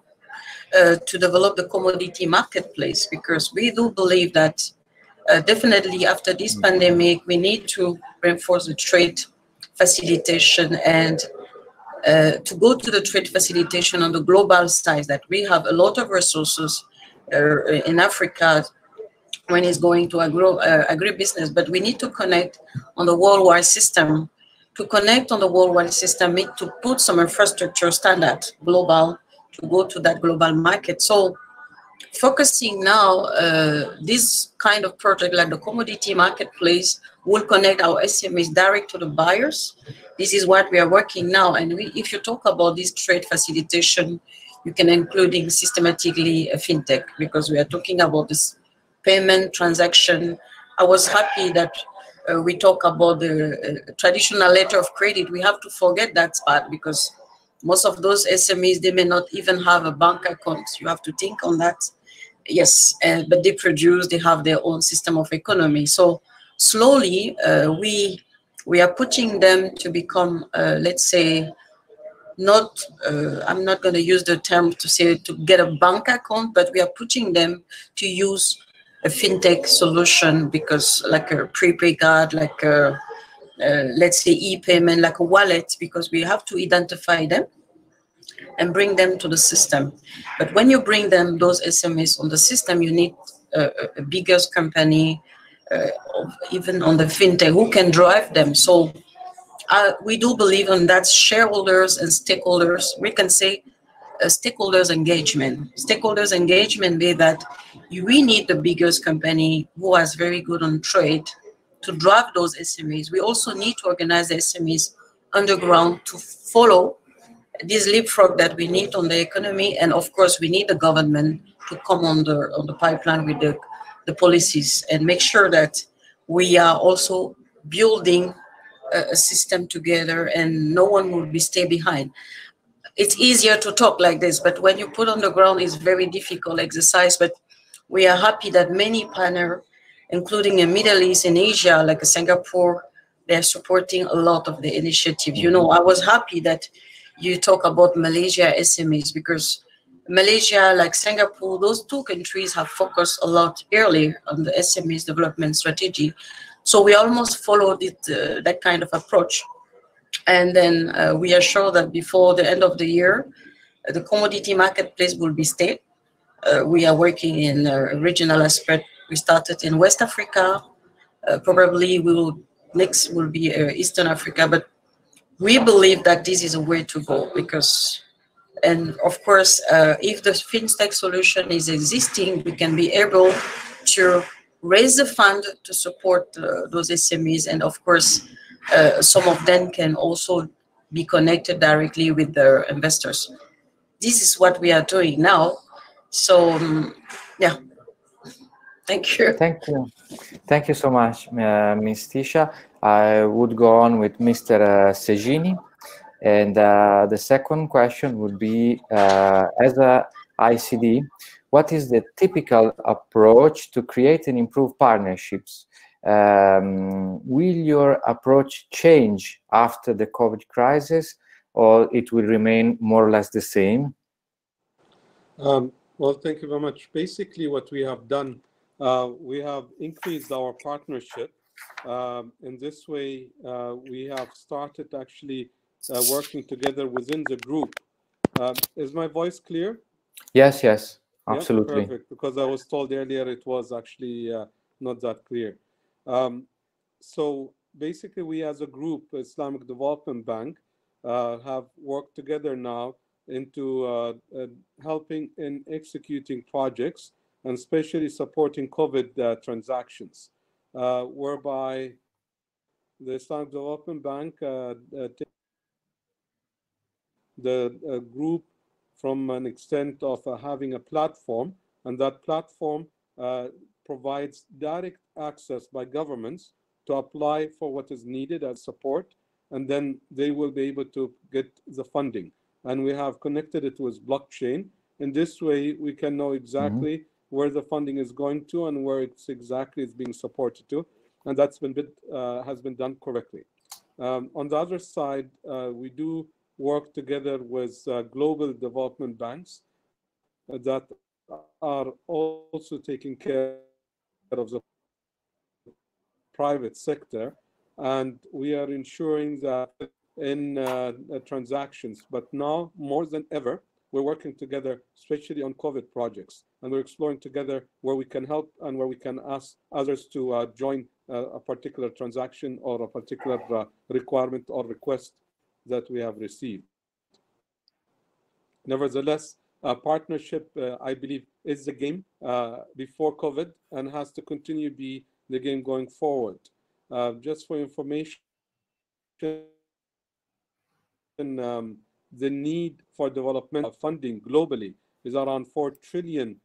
to develop the commodity marketplace, because we do believe that definitely after this pandemic, we need to reinforce the trade facilitation and to go to the trade facilitation on the global side, that we have a lot of resources in Africa when it's going to agribusiness, but we need to connect on the worldwide system. To connect on the worldwide system, need to put some infrastructure standard, global, to go to that global market. So focusing now, this kind of project like the commodity marketplace will connect our SMEs direct to the buyers. This is what we are working now. And if you talk about this trade facilitation, you can including systematically a fintech, because we are talking about this payment transaction. I was happy that we talk about the traditional letter of credit. We have to forget that part, because most of those SMEs, they may not even have a bank account. You have to think on that. Yes, but they produce, they have their own system of economy. So slowly, we are putting them to become, let's say, not, I'm not going to use the term to say to get a bank account, but we are putting them to use a fintech solution, because like a prepaid card, like a, let's say e-payment, like a wallet, because we have to identify them and bring them to the system. But when you bring them, those SMEs on the system, you need a bigger company, even on the fintech, who can drive them. So we do believe in that shareholders and stakeholders, we can say stakeholders engagement. Stakeholders engagement be that we need the biggest company who is very good on trade to drive those SMEs. We also need to organize the SMEs underground to follow this leapfrog that we need on the economy. And of course, we need the government to come on the pipeline with the policies and make sure that we are also building a system together and no one will be stay behind. It's easier to talk like this, but when you put on the ground, it's very difficult exercise. But we are happy that many partners, including in Middle East and Asia, like Singapore, they're supporting a lot of the initiative. You know, I was happy that you talk about Malaysia SMEs, because Malaysia, like Singapore, those two countries have focused a lot early on the SMEs development strategy. So we almost followed it, that kind of approach. And then we are sure that before the end of the year, the commodity marketplace will be state. We are working in a regional aspect. We started in West Africa. Probably next will be Eastern Africa. But we believe that this is a way to go, because, and of course, if the fintech solution is existing, we can be able to raise the fund to support those SMEs. And of course, some of them can also be connected directly with the investors. This is what we are doing now. So, yeah. Thank you.
Thank you. Thank you so much, Ms. Tisha. I would go on with Mr. Sejiny. And the second question would be, as a ICD, what is the typical approach to create and improve partnerships? Will your approach change after the COVID crisis, or it will remain more or less the same?
Well, thank you very much. Basically, what we have done, we have increased our partnership. In this way, we have started actually working together within the group. Is my voice clear?
Yes, yes, absolutely.
Yeah, perfect, because I was told earlier it was actually not that clear. So basically, we as a group, Islamic Development Bank, have worked together now into helping in executing projects and especially supporting COVID transactions, whereby the Islamic Development Bank the group from an extent of having a platform, and that platform provides direct access by governments to apply for what is needed as support, and then they will be able to get the funding. And we have connected it with blockchain. In this way, we can know exactly where the funding is going to and where it's exactly is being supported to, and that's been has been done correctly. On the other side, we do work together with global development banks that are also taking care of the private sector, and we are ensuring that in transactions. But now, more than ever, we're working together, especially on COVID projects, and we're exploring together where we can help and where we can ask others to join a particular transaction or a particular requirement or request that we have received. Nevertheless, Partnership, I believe, is the game before COVID and has to continue to be the game going forward. Just for information, the need for development funding globally is around $4 trillion.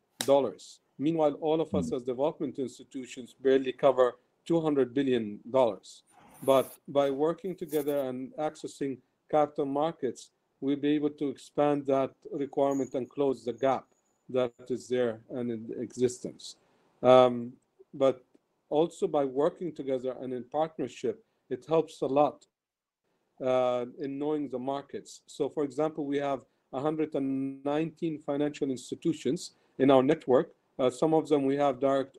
Meanwhile, all of us as development institutions barely cover $200 billion. But by working together and accessing capital markets, we'll be able to expand that requirement and close the gap that is there and in existence. But also by working together and in partnership, it helps a lot in knowing the markets. So for example, we have 119 financial institutions in our network. Some of them we have direct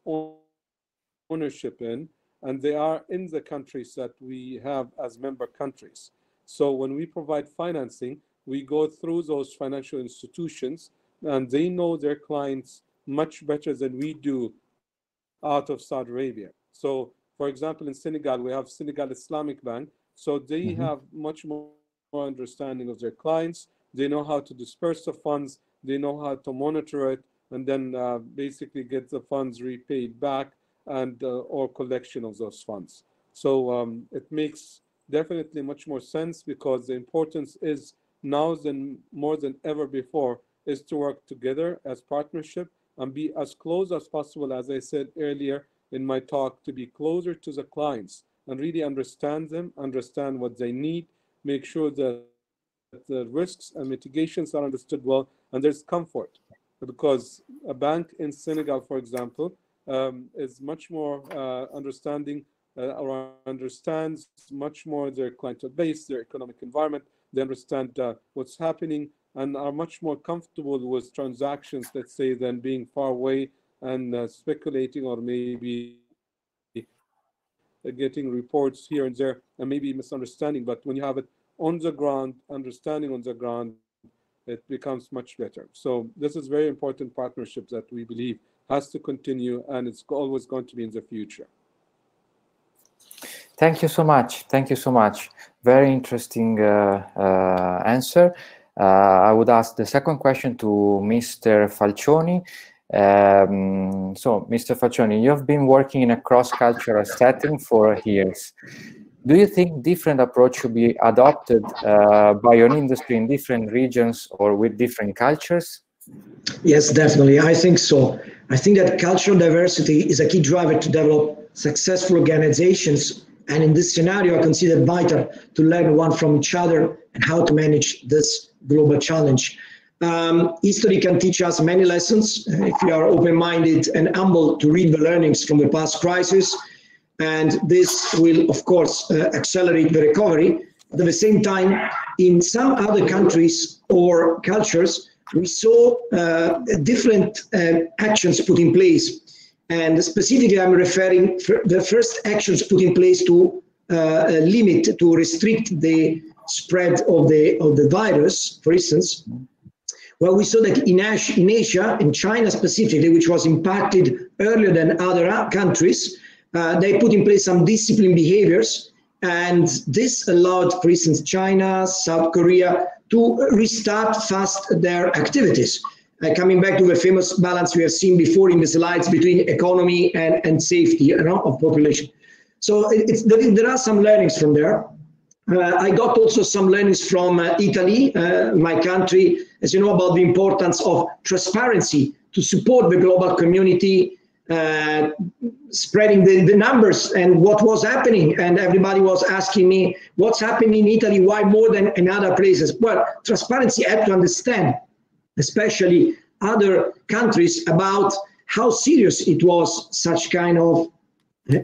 ownership in, and they are in the countries that we have as member countries. So when we provide financing, we go through those financial institutions, and they know their clients much better than we do out of Saudi Arabia. So for example, in Senegal, we have Senegal Islamic Bank. So they have much more understanding of their clients. They know how to disperse the funds. They know how to monitor it, and then basically get the funds repaid back and or collection of those funds. So it makes definitely much more sense, because the importance is now more than ever before is to work together as partnership and be as close as possible, as I said earlier in my talk, to be closer to the clients and really understand them, understand what they need, make sure that the risks and mitigations are understood well, and there's comfort. Because a bank in Senegal, for example, is much more understanding or understands much more their clientele base, their economic environment. They understand what's happening and are much more comfortable with transactions, let's say, than being far away and speculating or maybe getting reports here and there and maybe misunderstanding. But when you have it on the ground, understanding on the ground, it becomes much better. So this is very important partnership that we believe has to continue, and it's always going to be in the future.
Thank you so much. Thank you so much. Very interesting answer. I would ask the second question to Mr. Falcioni. So, Mr. Falcioni, you have been working in a cross-cultural setting for years. Do you think different approach should be adopted by your industry in different regions or with different cultures?
Yes, definitely. I think so. I think that cultural diversity is a key driver to develop successful organizations. And in this scenario, I consider it vital to learn one from each other and how to manage this global challenge. History can teach us many lessons if we are open-minded and humble to read the learnings from the past crisis. And this will, of course, accelerate the recovery. But at the same time, in some other countries or cultures, we saw different actions put in place. And specifically, I'm referring to the first actions put in place to limit, to restrict the spread of the virus, for instance. Well, we saw that in Asia, in China specifically, which was impacted earlier than other countries, they put in place some disciplined behaviors, and this allowed, for instance, China, South Korea to restart fast their activities. Coming back to the famous balance we have seen before in the slides between economy and safety of population. So there are some learnings from there. I got also some learnings from Italy, my country, as you know, about the importance of transparency to support the global community, spreading the numbers and what was happening. And everybody was asking me, what's happening in Italy? Why more than in other places? Well, transparency helped to understand, especially other countries, about how serious it was, such kind of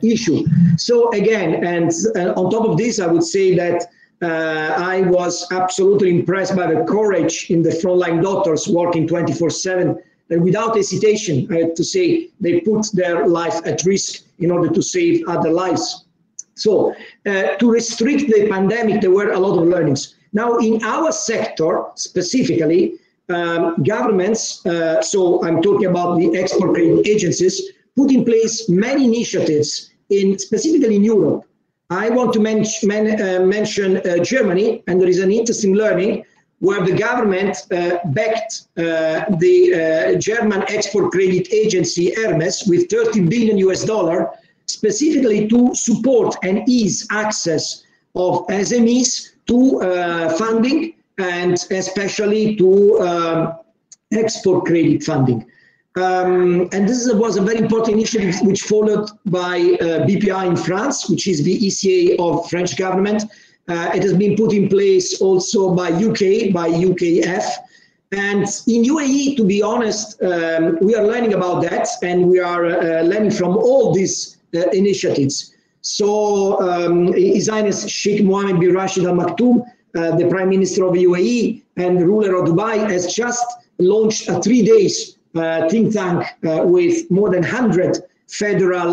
issue. So again, and on top of this, I would say that I was absolutely impressed by the courage in the frontline doctors working 24/7, and without hesitation, I have to say, they put their life at risk in order to save other lives. So to restrict the pandemic, there were a lot of learnings. Now, in our sector specifically, governments, so I'm talking about the export credit agencies, put in place many initiatives, specifically in Europe. I want to mention Germany, and there is an interesting learning. where the government backed the German export credit agency Hermes with $30 billion specifically to support and ease access of SMEs to funding, and especially to export credit funding. And this was a very important initiative which followed by BPI in France, which is the ECA of French government. It has been put in place also by UK, by UKF. And in UAE, to be honest, we are learning about that, and we are learning from all these initiatives. So His Highness Sheikh Mohammed bin Rashid Al Maktoum, the Prime Minister of UAE and ruler of Dubai, has just launched a 3 days think tank with more than 100 federal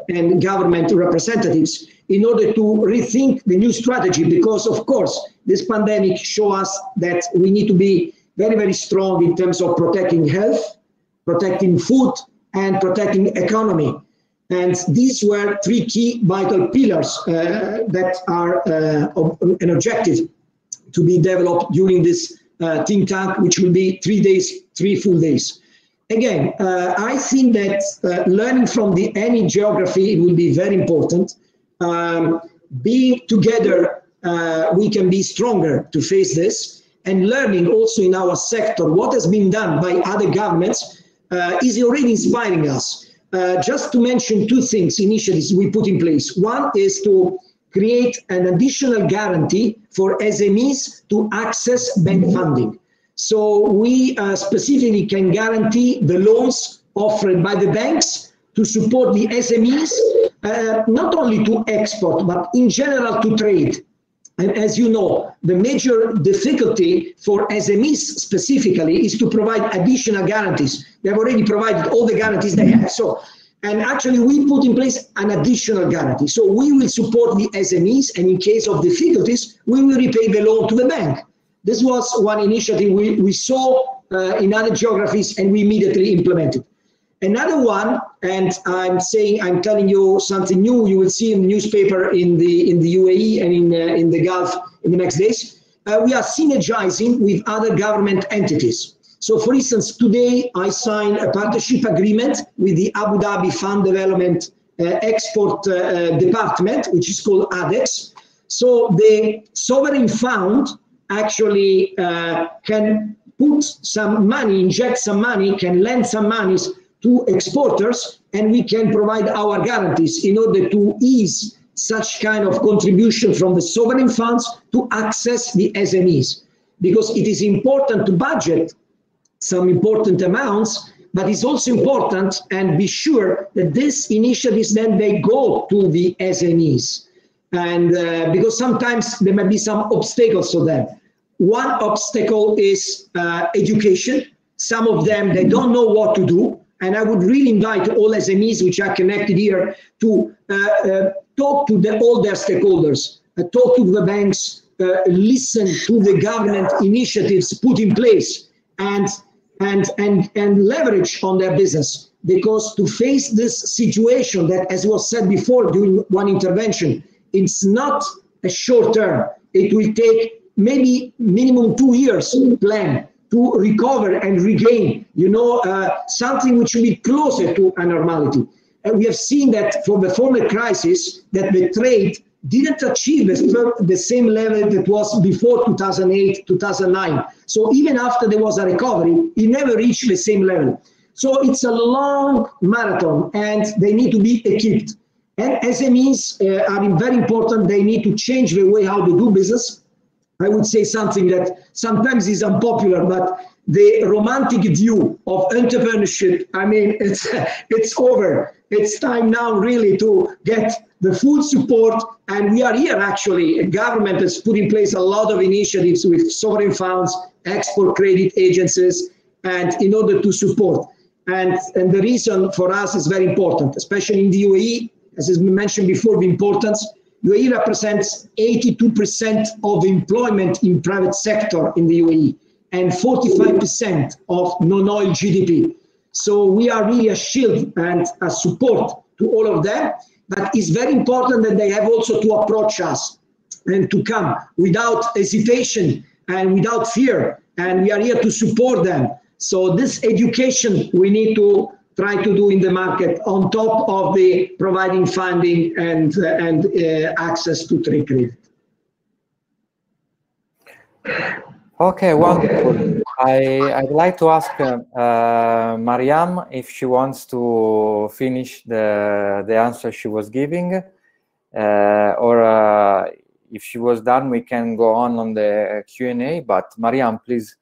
and government representatives in order to rethink the new strategy, because of course this pandemic shows us that we need to be very, very strong in terms of protecting health, protecting food, and protecting economy. And these were 3 key vital pillars that are an objective to be developed during this think tank, which will be 3 days, 3 full days. Again, I think that learning from any geography, it will be very important. Being together, we can be stronger to face this, and learning also in our sector what has been done by other governments is already inspiring us. Just to mention 2 things, initiatives we put in place. One is to create an additional guarantee for SMEs to access bank funding. So we specifically can guarantee the loans offered by the banks to support the SMEs, not only to export, but in general to trade. And as you know, the major difficulty for SMEs specifically is to provide additional guarantees. They have already provided all the guarantees they have. So, and actually we put in place an additional guarantee. So we will support the SMEs, and in case of difficulties, we will repay the loan to the bank. This was one initiative we saw in other geographies, and we immediately implemented. Another one, and I'm telling you something new, you will see in the newspaper in the UAE and in the Gulf in the next days. We are synergizing with other government entities. So for instance, today I signed a partnership agreement with the Abu Dhabi Fund Development Export Department, which is called ADEX. So the sovereign fund actually can put some money, inject some money, can lend some monies to exporters, and we can provide our guarantees in order to ease such kind of contribution from the sovereign funds to access the SMEs. Because it is important to budget some important amounts, but it's also important and be sure that these initiatives then they go to the SMEs. And because sometimes there may be some obstacles to them. One obstacle is education. Some of them, they don't know what to do. And I would really invite all SMEs which are connected here to talk to all their stakeholders, talk to the banks, listen to the government initiatives put in place, and leverage on their business. Because to face this situation that, as was said before during one intervention, it's not a short term. It will take maybe minimum 2 years to plan to recover and regain, something which will be closer to a normality. And we have seen that for the former crisis, that the trade didn't achieve the same level that was before 2008, 2009. So even after there was a recovery, it never reached the same level. So it's a long marathon, and they need to be equipped. And SMEs are very important. They need to change the way how they do business. I would say something that sometimes is unpopular, but the romantic view of entrepreneurship, I mean, it's over. It's time now really to get the full support. And we are here actually. A government has put in place a lot of initiatives with sovereign funds, export credit agencies, and in order to support. And the reason for us is very important, especially in the UAE, as has been mentioned before, the importance. UAE represents 82% of employment in private sector in the UAE and 45% of non-oil GDP. So we are really a shield and a support to all of them, but it's very important that they have also to approach us and to come without hesitation and without fear, and we are here to support them. So this education we need to try to do in the market on top of the providing funding and access to trade credit.
Okay, wonderful. I'd like to ask Miriam if she wants to finish the answer she was giving, or if she was done, we can go on the Q&A. But Miriam, please,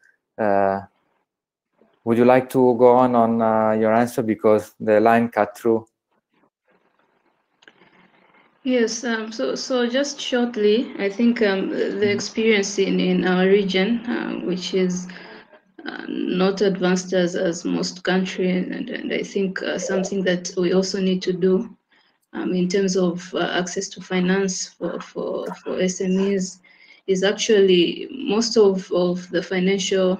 would you like to go on your answer, because the line cut through?
Yes, so just shortly, I think the experience in our region, which is not advanced as most countries, and I think something that we also need to do in terms of access to finance for SMEs is actually most of the financial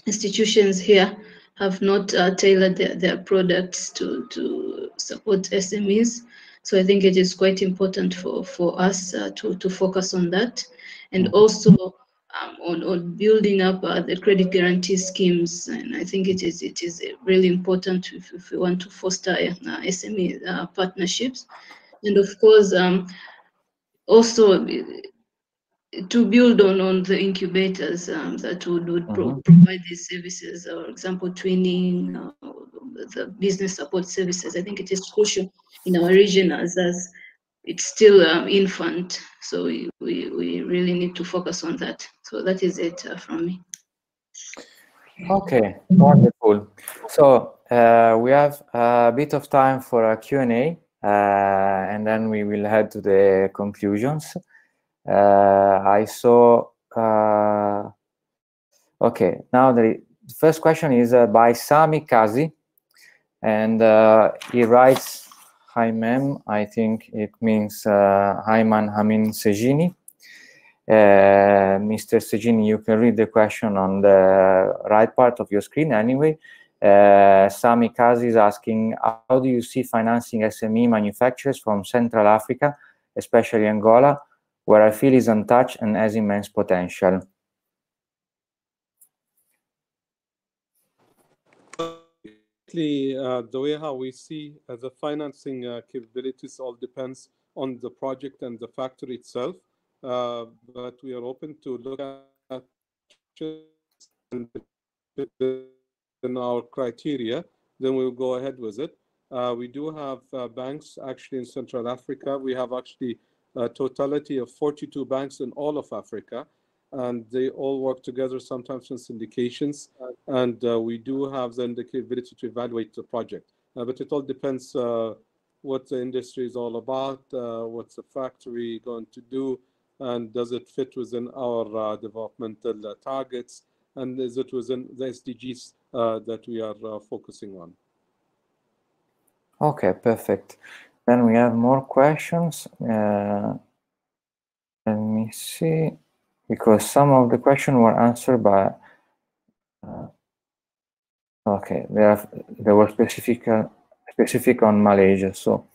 institutions here have not tailored their products to support SMEs. So I think it is quite important for us to focus on that, and also on building up the credit guarantee schemes. And I think it is really important if we want to foster SME partnerships, and of course also to build on the incubators that would provide these services, for example, training, the business support services. I think it is crucial in our region as it's still infant. So we really need to focus on that. So that is it from me.
Okay, wonderful. So we have a bit of time for a Q&A, and then we will head to the conclusions. I saw, okay, now the first question is by Sami Kazi, and he writes, "Hi ma'am," I think it means Ayman Hamin Sejiny. Mr. Sejiny, you can read the question on the right part of your screen anyway. Sami Kazi is asking, how do you see financing SME manufacturers from Central Africa, especially Angola, where I feel is untouched and has immense potential?
The way how we see the financing capabilities all depends on the project and the factory itself, but we are open to look at in our criteria, then we'll go ahead with it. We do have banks actually in Central Africa. We have actually a totality of 42 banks in all of Africa, and they all work together, sometimes in syndications, and we do have then the capability to evaluate the project. But it all depends what the industry is all about, what's the factory going to do, and does it fit within our developmental targets, and is it within the SDGs that we are focusing on.
Okay, perfect. Then we have more questions. Let me see, because some of the questions were answered by, okay, they were specific on Malaysia. So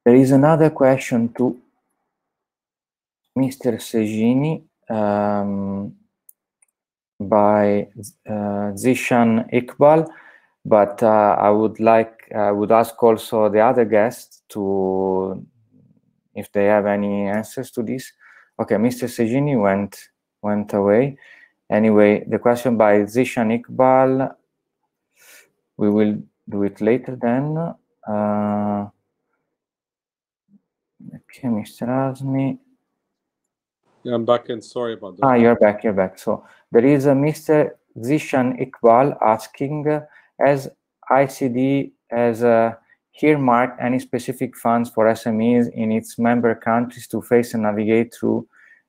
there is another question to Mr. Sejiny by Zishan Iqbal, but I would ask also the other guests to, if they have any answers to this. Okay, Mr. Sejiny went away. Anyway, the question by Zishan Iqbal, we will do it later then. Okay, Mr. Azmi.
Yeah, I'm back, and sorry about that.
Ah, you're back. So there is a Mr. Zishan Iqbal asking, as ICD has earmarked any specific funds for SMEs in its member countries to face and navigate through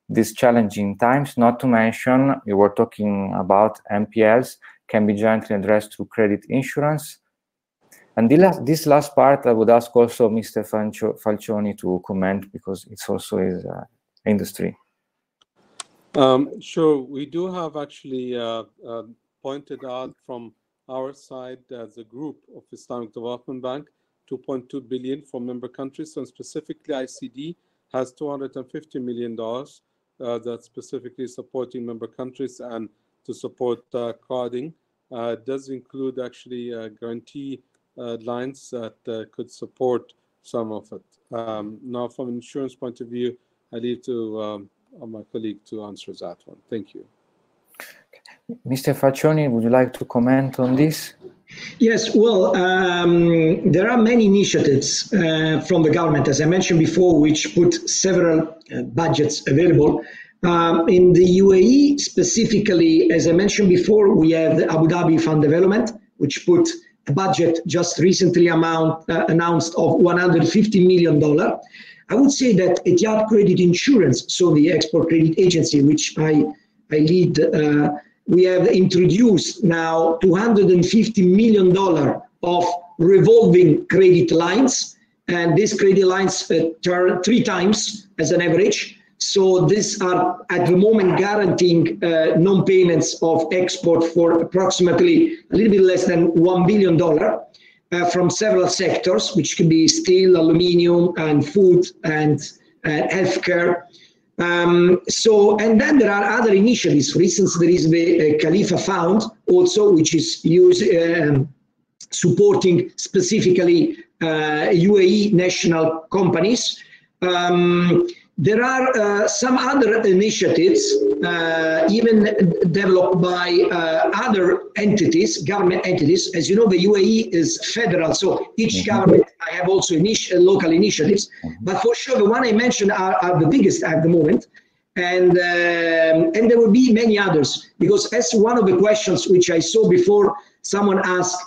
these challenging times, not to mention, you were talking about MPLs, can be jointly addressed through credit insurance. And this last part, I would ask also Mr. Falcioni to comment, because it's also his industry.
Sure, we do have actually pointed out from our side as a group of Islamic Development Bank, 2.2 billion from member countries, and specifically ICD has $250 million that's specifically supporting member countries and to support carding. Does include actually guarantee lines that could support some of it. Now, from an insurance point of view, I leave to my colleague to answer that one. Thank you.
Mr. Falcioni, would you like to comment on this?
Yes, well, there are many initiatives from the government, as I mentioned before, which put several budgets available. In the UAE specifically, as I mentioned before, we have the Abu Dhabi Fund Development, which put a budget just recently announced of $150 million. I would say that Etihad Credit Insurance, so the export credit agency, which I lead, we have introduced now $250 million of revolving credit lines, and these credit lines turn 3 times as an average. So these are at the moment guaranteeing non-payments of export for approximately a little bit less than $1 billion from several sectors, which could be steel, aluminium, and food, and healthcare. And then there are other initiatives. For instance, there is the Khalifa Fund also, which is supporting specifically UAE national companies. There are some other initiatives, even developed by other entities, government entities. As you know, the UAE is federal, so each government have also local initiatives. But for sure, the one I mentioned are the biggest at the moment. And there will be many others, because as one of the questions which I saw before, someone asked,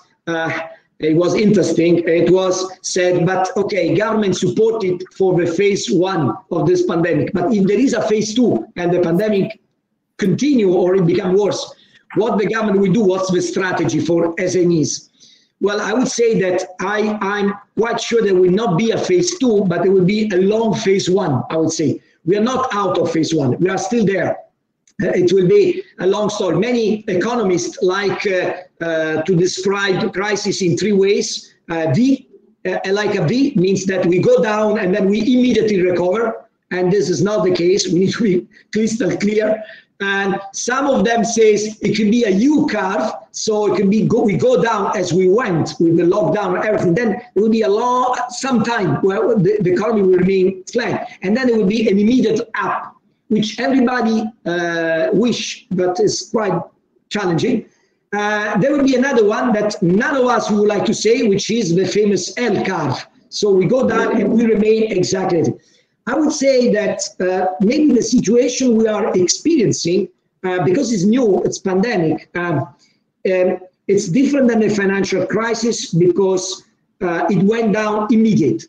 it was interesting. It was said, but okay, government supported for the phase 1 of this pandemic. But if there is a phase 2 and the pandemic continue or it become worse, what the government will do? What's the strategy for SMEs? Well, I would say that I'm quite sure there will not be a phase 2, but there will be a long phase 1, I would say. We are not out of phase 1. We are still there. It will be a long story. Many economists like to describe the crisis in 3 ways. Like a V means that we go down and then we immediately recover. And this is not the case. We need to be crystal clear. And some of them says it can be a U curve. So it can be we go down as we went with the lockdown and everything. Then it will be some time where the economy will remain flat. And then it will be an immediate up, which everybody wish, but is quite challenging. There will be another one that none of us would like to say, which is the famous L curve. So we go down and we remain exactly. I would say that maybe the situation we are experiencing, because it's new, it's pandemic, it's different than the financial crisis because it went down immediate.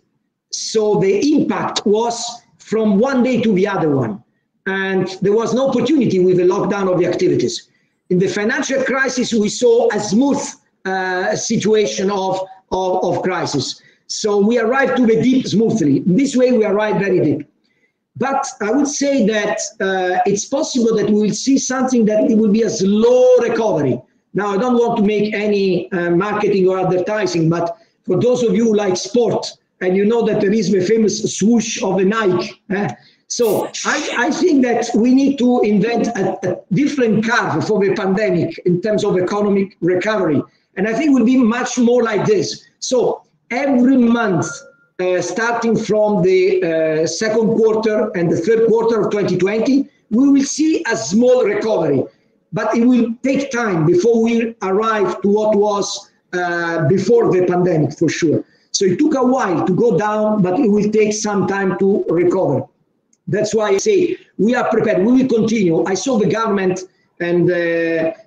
So the impact was from one day to the other one. And there was no opportunity with the lockdown of the activities. In the financial crisis, we saw a smooth situation of crisis. So we arrived to the deep smoothly. This way, we arrived very deep. But I would say that it's possible that we will see something that it will be a slow recovery. Now, I don't want to make any marketing or advertising, but for those of you who like sport, and you know that there is the famous swoosh of the Nike, so I think that we need to invent a different curve for the pandemic in terms of economic recovery. And I think it will be much more like this. So every month, starting from the second quarter and the third quarter of 2020, we will see a small recovery. But it will take time before we arrive to what was before the pandemic, for sure. So it took a while to go down, but it will take some time to recover. That's why I say we are prepared. We will continue. I saw the government and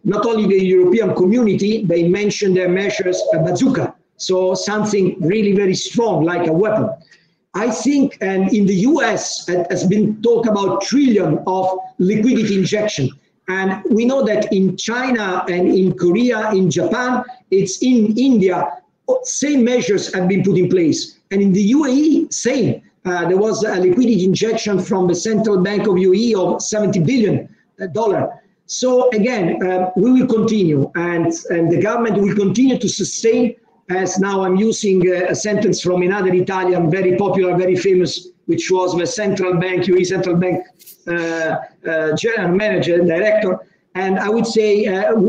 not only the European community, they mentioned their measures, a bazooka. So something really very strong, like a weapon. I think, and in the US, has been talked about trillion of liquidity injection. And we know that in China and in Korea, in Japan, it's in India, same measures have been put in place. And in the UAE, same. There was a liquidity injection from the Central Bank of UAE of $70 billion. So again, we will continue, and the government will continue to sustain, as now I'm using a sentence from another Italian, very popular, very famous which was the central bank, UAE central bank general manager and director. And I would say,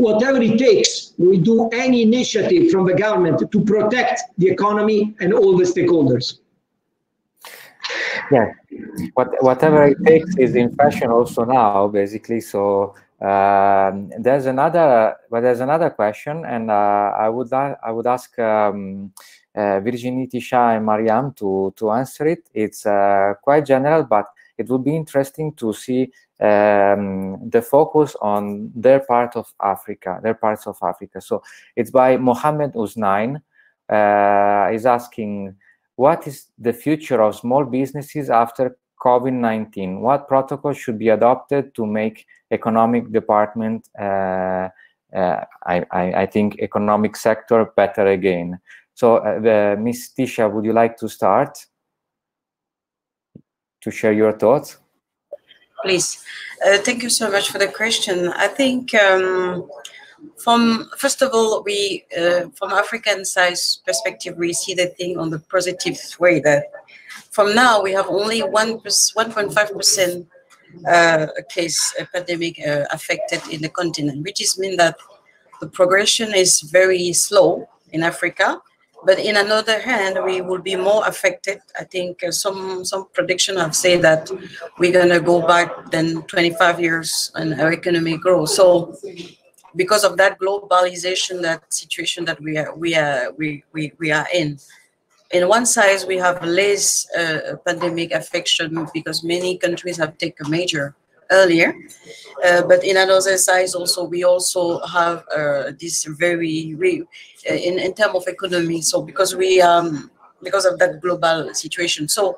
whatever it takes, we do any initiative from the government to protect the economy and all the stakeholders.
Yeah, whatever it takes is in fashion also now, basically. So there's another question, and I would ask Virginie, TICHA, and Miriam to answer it. It's quite general, but it would be interesting to see the focus on their parts of Africa. So it's by Mohammed Uznain. Is asking, what is the future of small businesses after COVID-19? What protocols should be adopted to make economic department, I think economic sector, better again? So Ms. TICHA, would you like to start to share your thoughts?
Please. Thank you so much for the question. I think first of all, we from African size perspective, we see the thing on the positive way that from now we have only 1.5% case pandemic affected in the continent, which is mean that the progression is very slow in Africa. But in another hand, we will be more affected. I think some prediction have said that we're gonna go back then 25 years and our economy grows. So because of that globalization, that situation that we are in. In one side, we have less pandemic affection because many countries have taken measure earlier. But in another side, also we also have this very in terms of economy. So because of that global situation, so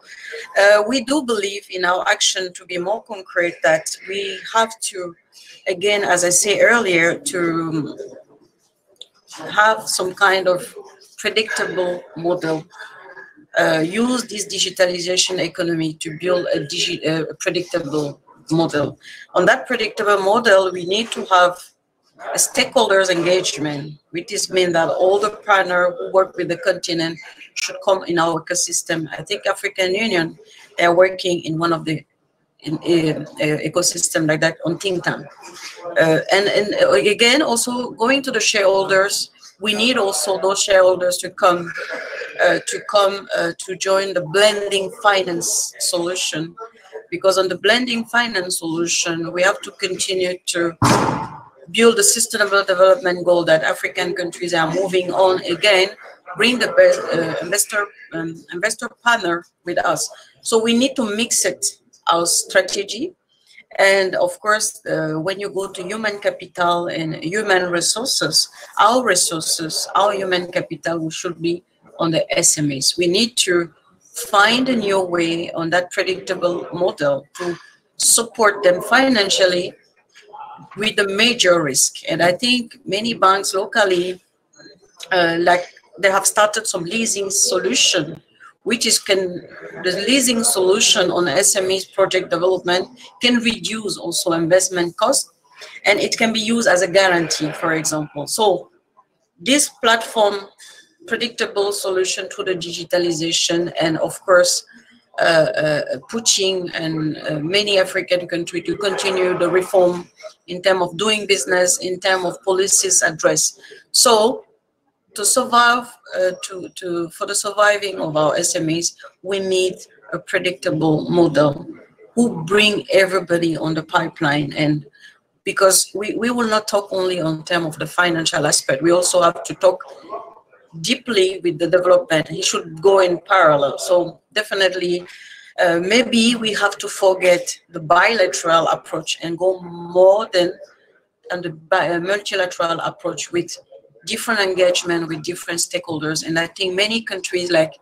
we do believe in our action to be more concrete that we have to, again, as I say earlier, to have some kind of predictable model. Use this digitalization economy to build a predictable model. On that predictable model, we need to have a stakeholders engagement, which is mean that all the partners who work with the continent should come in our ecosystem. I think African Union, they are working in one of the ecosystem like that on think tank. And again, also going to the shareholders, we need also those shareholders to come to join the blending finance solution, because on the blending finance solution, we have to continue to build a sustainable development goal that African countries are moving on again, bring the best investor partner with us. So we need to mix it, our strategy. And of course, when you go to human capital and human resources, our human capital should be on the SMEs. We need to find a new way on that predictable model to support them financially with the major risk. And I think many banks locally, like they have started some leasing solution, which is the leasing solution on SMEs project development can reduce also investment costs, and it can be used as a guarantee, for example. So this platform, predictable solution to the digitalization, and of course, pushing and many African countries to continue the reform in terms of doing business, in terms of policies address. So to survive, for the surviving of our SMEs, we need a predictable model who bring everybody on the pipeline. And because we will not talk only on terms of the financial aspect, we also have to talk deeply with the development. He should go in parallel. So definitely, maybe we have to forget the bilateral approach and go more than on the multilateral approach with different engagement with different stakeholders. And I think many countries like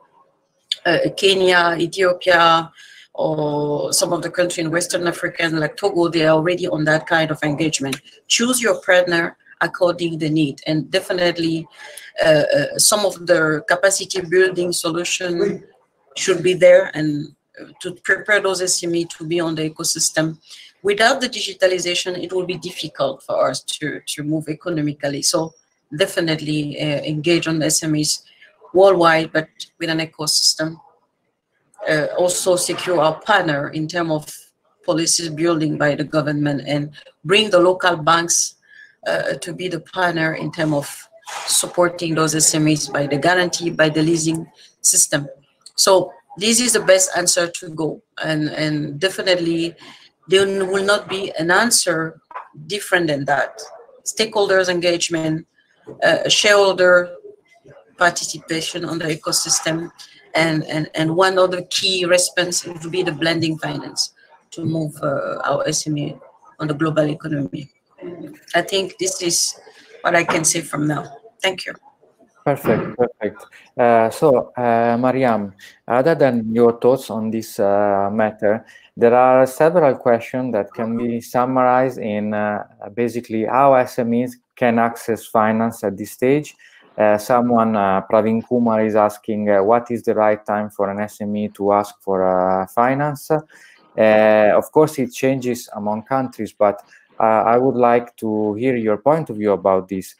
Kenya, Ethiopia, or some of the countries in Western Africa like Togo, they are already on that kind of engagement. Choose your partner according to the need. And definitely some of the capacity building solution should be there, and to prepare those SME to be on the ecosystem. Without the digitalization, it will be difficult for us to move economically. So definitely engage on the SMEs worldwide, but with an ecosystem. also secure our partner in terms of policies building by the government and bring the local banks to be the partner in terms of supporting those SMEs by the guarantee, by the leasing system. So this is the best answer to go. And definitely there will not be an answer different than that. Stakeholders engagement, shareholder participation on the ecosystem, and one of the key response would be the blending finance to move our SME on the global economy. I think this is what I can say from now. Thank you.
Perfect, perfect. So, Miriam, other than your thoughts on this matter, there are several questions that can be summarized in basically how SMEs can access finance at this stage. Someone, Praveen Kumar, is asking what is the right time for an SME to ask for finance? Of course, it changes among countries, but I would like to hear your point of view about this.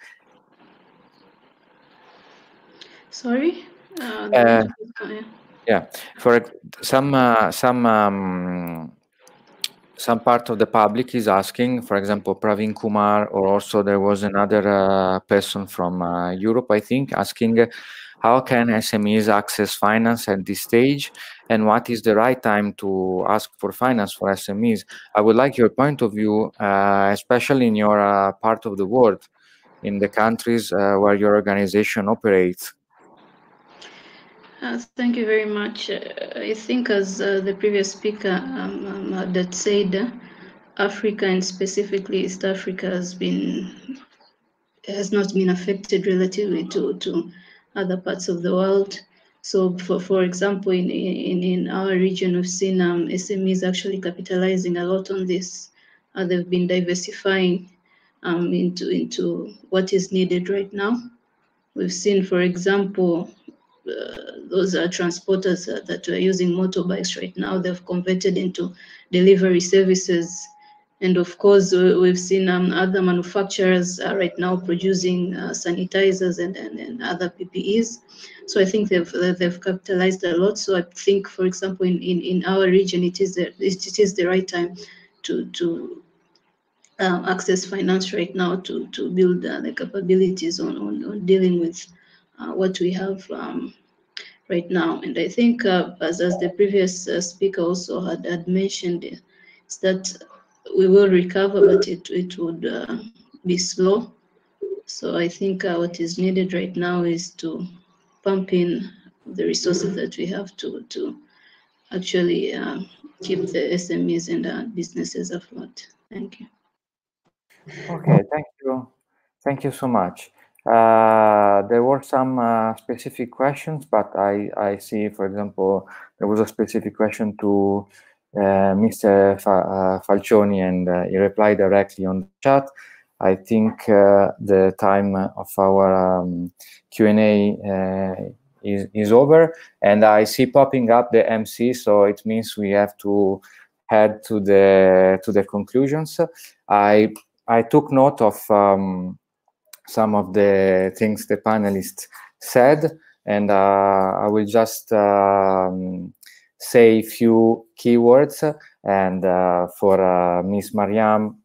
Sorry?
Yeah, for some part of the public is asking, for example, Praveen Kumar, or also there was another person from Europe, I think, asking how can SMEs access finance at this stage, and what is the right time to ask for finance for SMEs? I would like your point of view, especially in your part of the world, in the countries where your organization operates.
Thank you very much. I think, as the previous speaker that said, Africa, and specifically East Africa, has not been affected relatively to other parts of the world. So, for example, in our region, we've seen SMEs actually capitalizing a lot on this. They've been diversifying into what is needed right now. We've seen, for example, those are transporters that are using motorbikes right now. They've converted into delivery services. And of course, we've seen other manufacturers right now producing sanitizers and other PPEs. So I think they've capitalized a lot. So I think, for example, in our region, it is the right time to access finance right now to build the capabilities on dealing with what we have right now. And I think, as the previous speaker also had mentioned, is that we will recover, but it would be slow. So I think what is needed right now is to pump in the resources that we have to actually keep the SMEs and businesses afloat. Thank you.
Okay, thank you so much. There were some specific questions, but I see, for example, there was a specific question to Mr. Falcioni, and he replied directly on the chat. I think the time of our Q&A is over, and I see popping up the MC, so it means we have to head to the conclusions. I took note of some of the things the panelists said, and I will just say a few keywords. And for Ms. Miriam,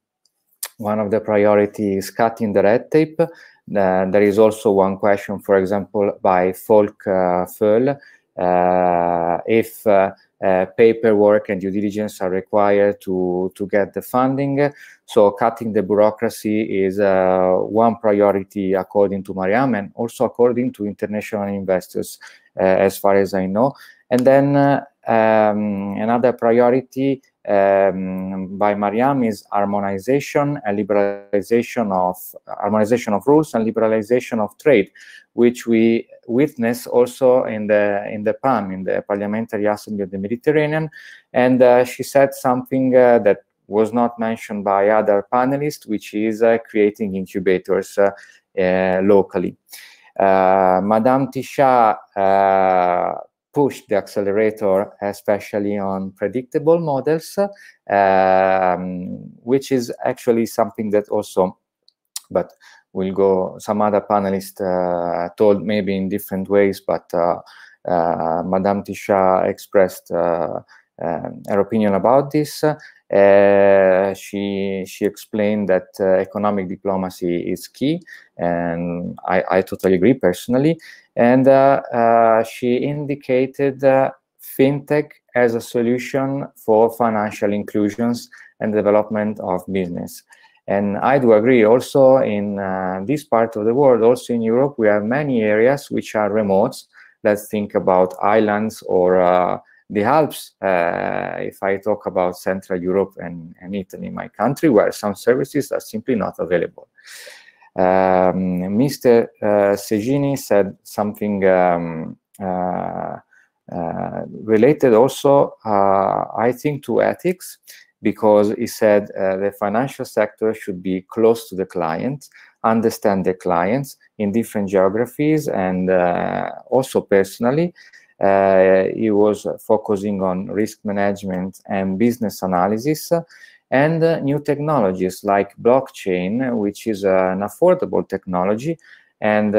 one of the priorities is cutting the red tape. There is also one question, for example, by Folk Föll, if paperwork and due diligence are required to get the funding. So cutting the bureaucracy is one priority according to Miriam, and also according to international investors, as far as I know. And then another priority by Miriam is harmonization and liberalization of rules and liberalization of trade, which we witness also in the PAM, in the Parliamentary Assembly of the Mediterranean. And she said something that was not mentioned by other panelists, which is creating incubators locally. Madame TICHA pushed the accelerator, especially on predictable models, which is actually something that also, but we'll go, some other panelists told maybe in different ways, but Madame TICHA expressed her opinion about this. She explained that economic diplomacy is key, and I totally agree personally. And she indicated fintech as a solution for financial inclusions and development of business. And I do agree. Also in this part of the world, also in Europe, we have many areas which are remote. Let's think about islands or the Alps, if I talk about Central Europe and Italy, my country, where some services are simply not available. Mr. Sejiny said something related also, I think, to ethics, because he said the financial sector should be close to the client, understand the clients in different geographies, and also personally. He was focusing on risk management and business analysis and new technologies like blockchain, which is an affordable technology and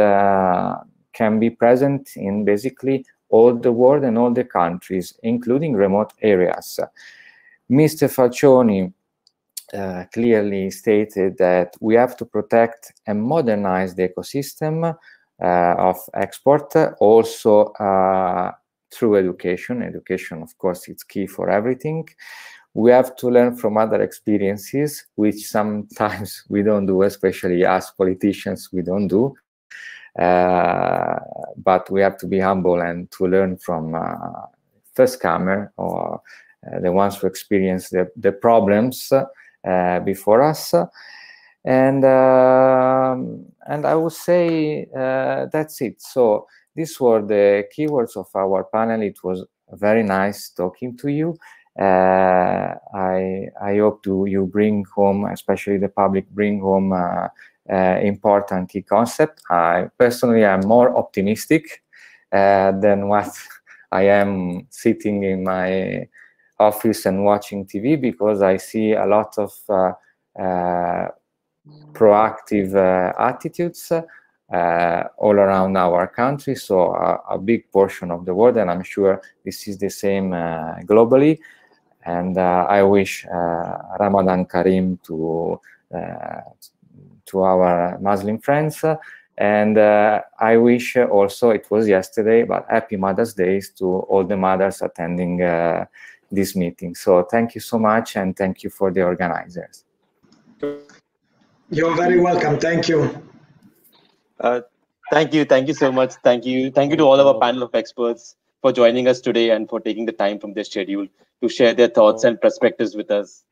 can be present in basically all the world and all the countries, including remote areas. Mr. Falcioni clearly stated that we have to protect and modernize the ecosystem of export, also through education. Education, of course, is key for everything. We have to learn from other experiences, which sometimes we don't do, especially as politicians, we don't do. But we have to be humble and to learn from first-comer or the ones who experience the problems before us. And I would say that's it. So these were the keywords of our panel. It was very nice talking to you. I hope you bring home, especially the public, bring home important key concept. I personally am more optimistic than what I am sitting in my office and watching TV, because I see a lot of proactive attitudes all around our country, so a big portion of the world, and I'm sure this is the same globally. And I wish Ramadan Kareem to our Muslim friends, and I wish also, it was yesterday, but happy Mother's Day to all the mothers attending this meeting. So thank you so much, and thank you for the organizers.
You're very welcome. Thank you.
Thank you so much. Thank you to all of our panel of experts for joining us today and for taking the time from their schedule to share their thoughts and perspectives with us.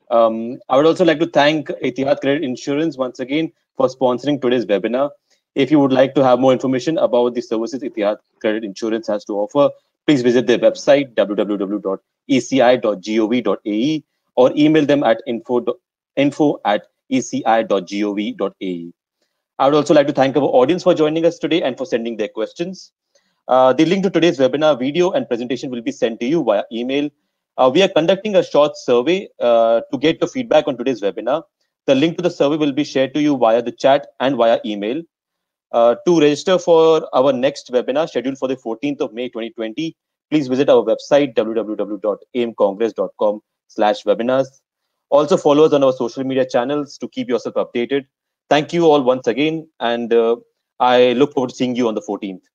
I would also like to thank Etihad Credit Insurance once again for sponsoring today's webinar. If you would like to have more information about the services Etihad Credit Insurance has to offer, please visit their website www.eci.gov.ae or email them at info@eci.gov.ae. I would also like to thank our audience for joining us today and for sending their questions. The link to today's webinar video and presentation will be sent to you via email. We are conducting a short survey to get your feedback on today's webinar. The link to the survey will be shared to you via the chat and via email. To register for our next webinar scheduled for the 14th of May 2020, please visit our website www.aimcongress.com/webinars. Also follow us on our social media channels to keep yourself updated. Thank you all once again, and I look forward to seeing you on the 14th.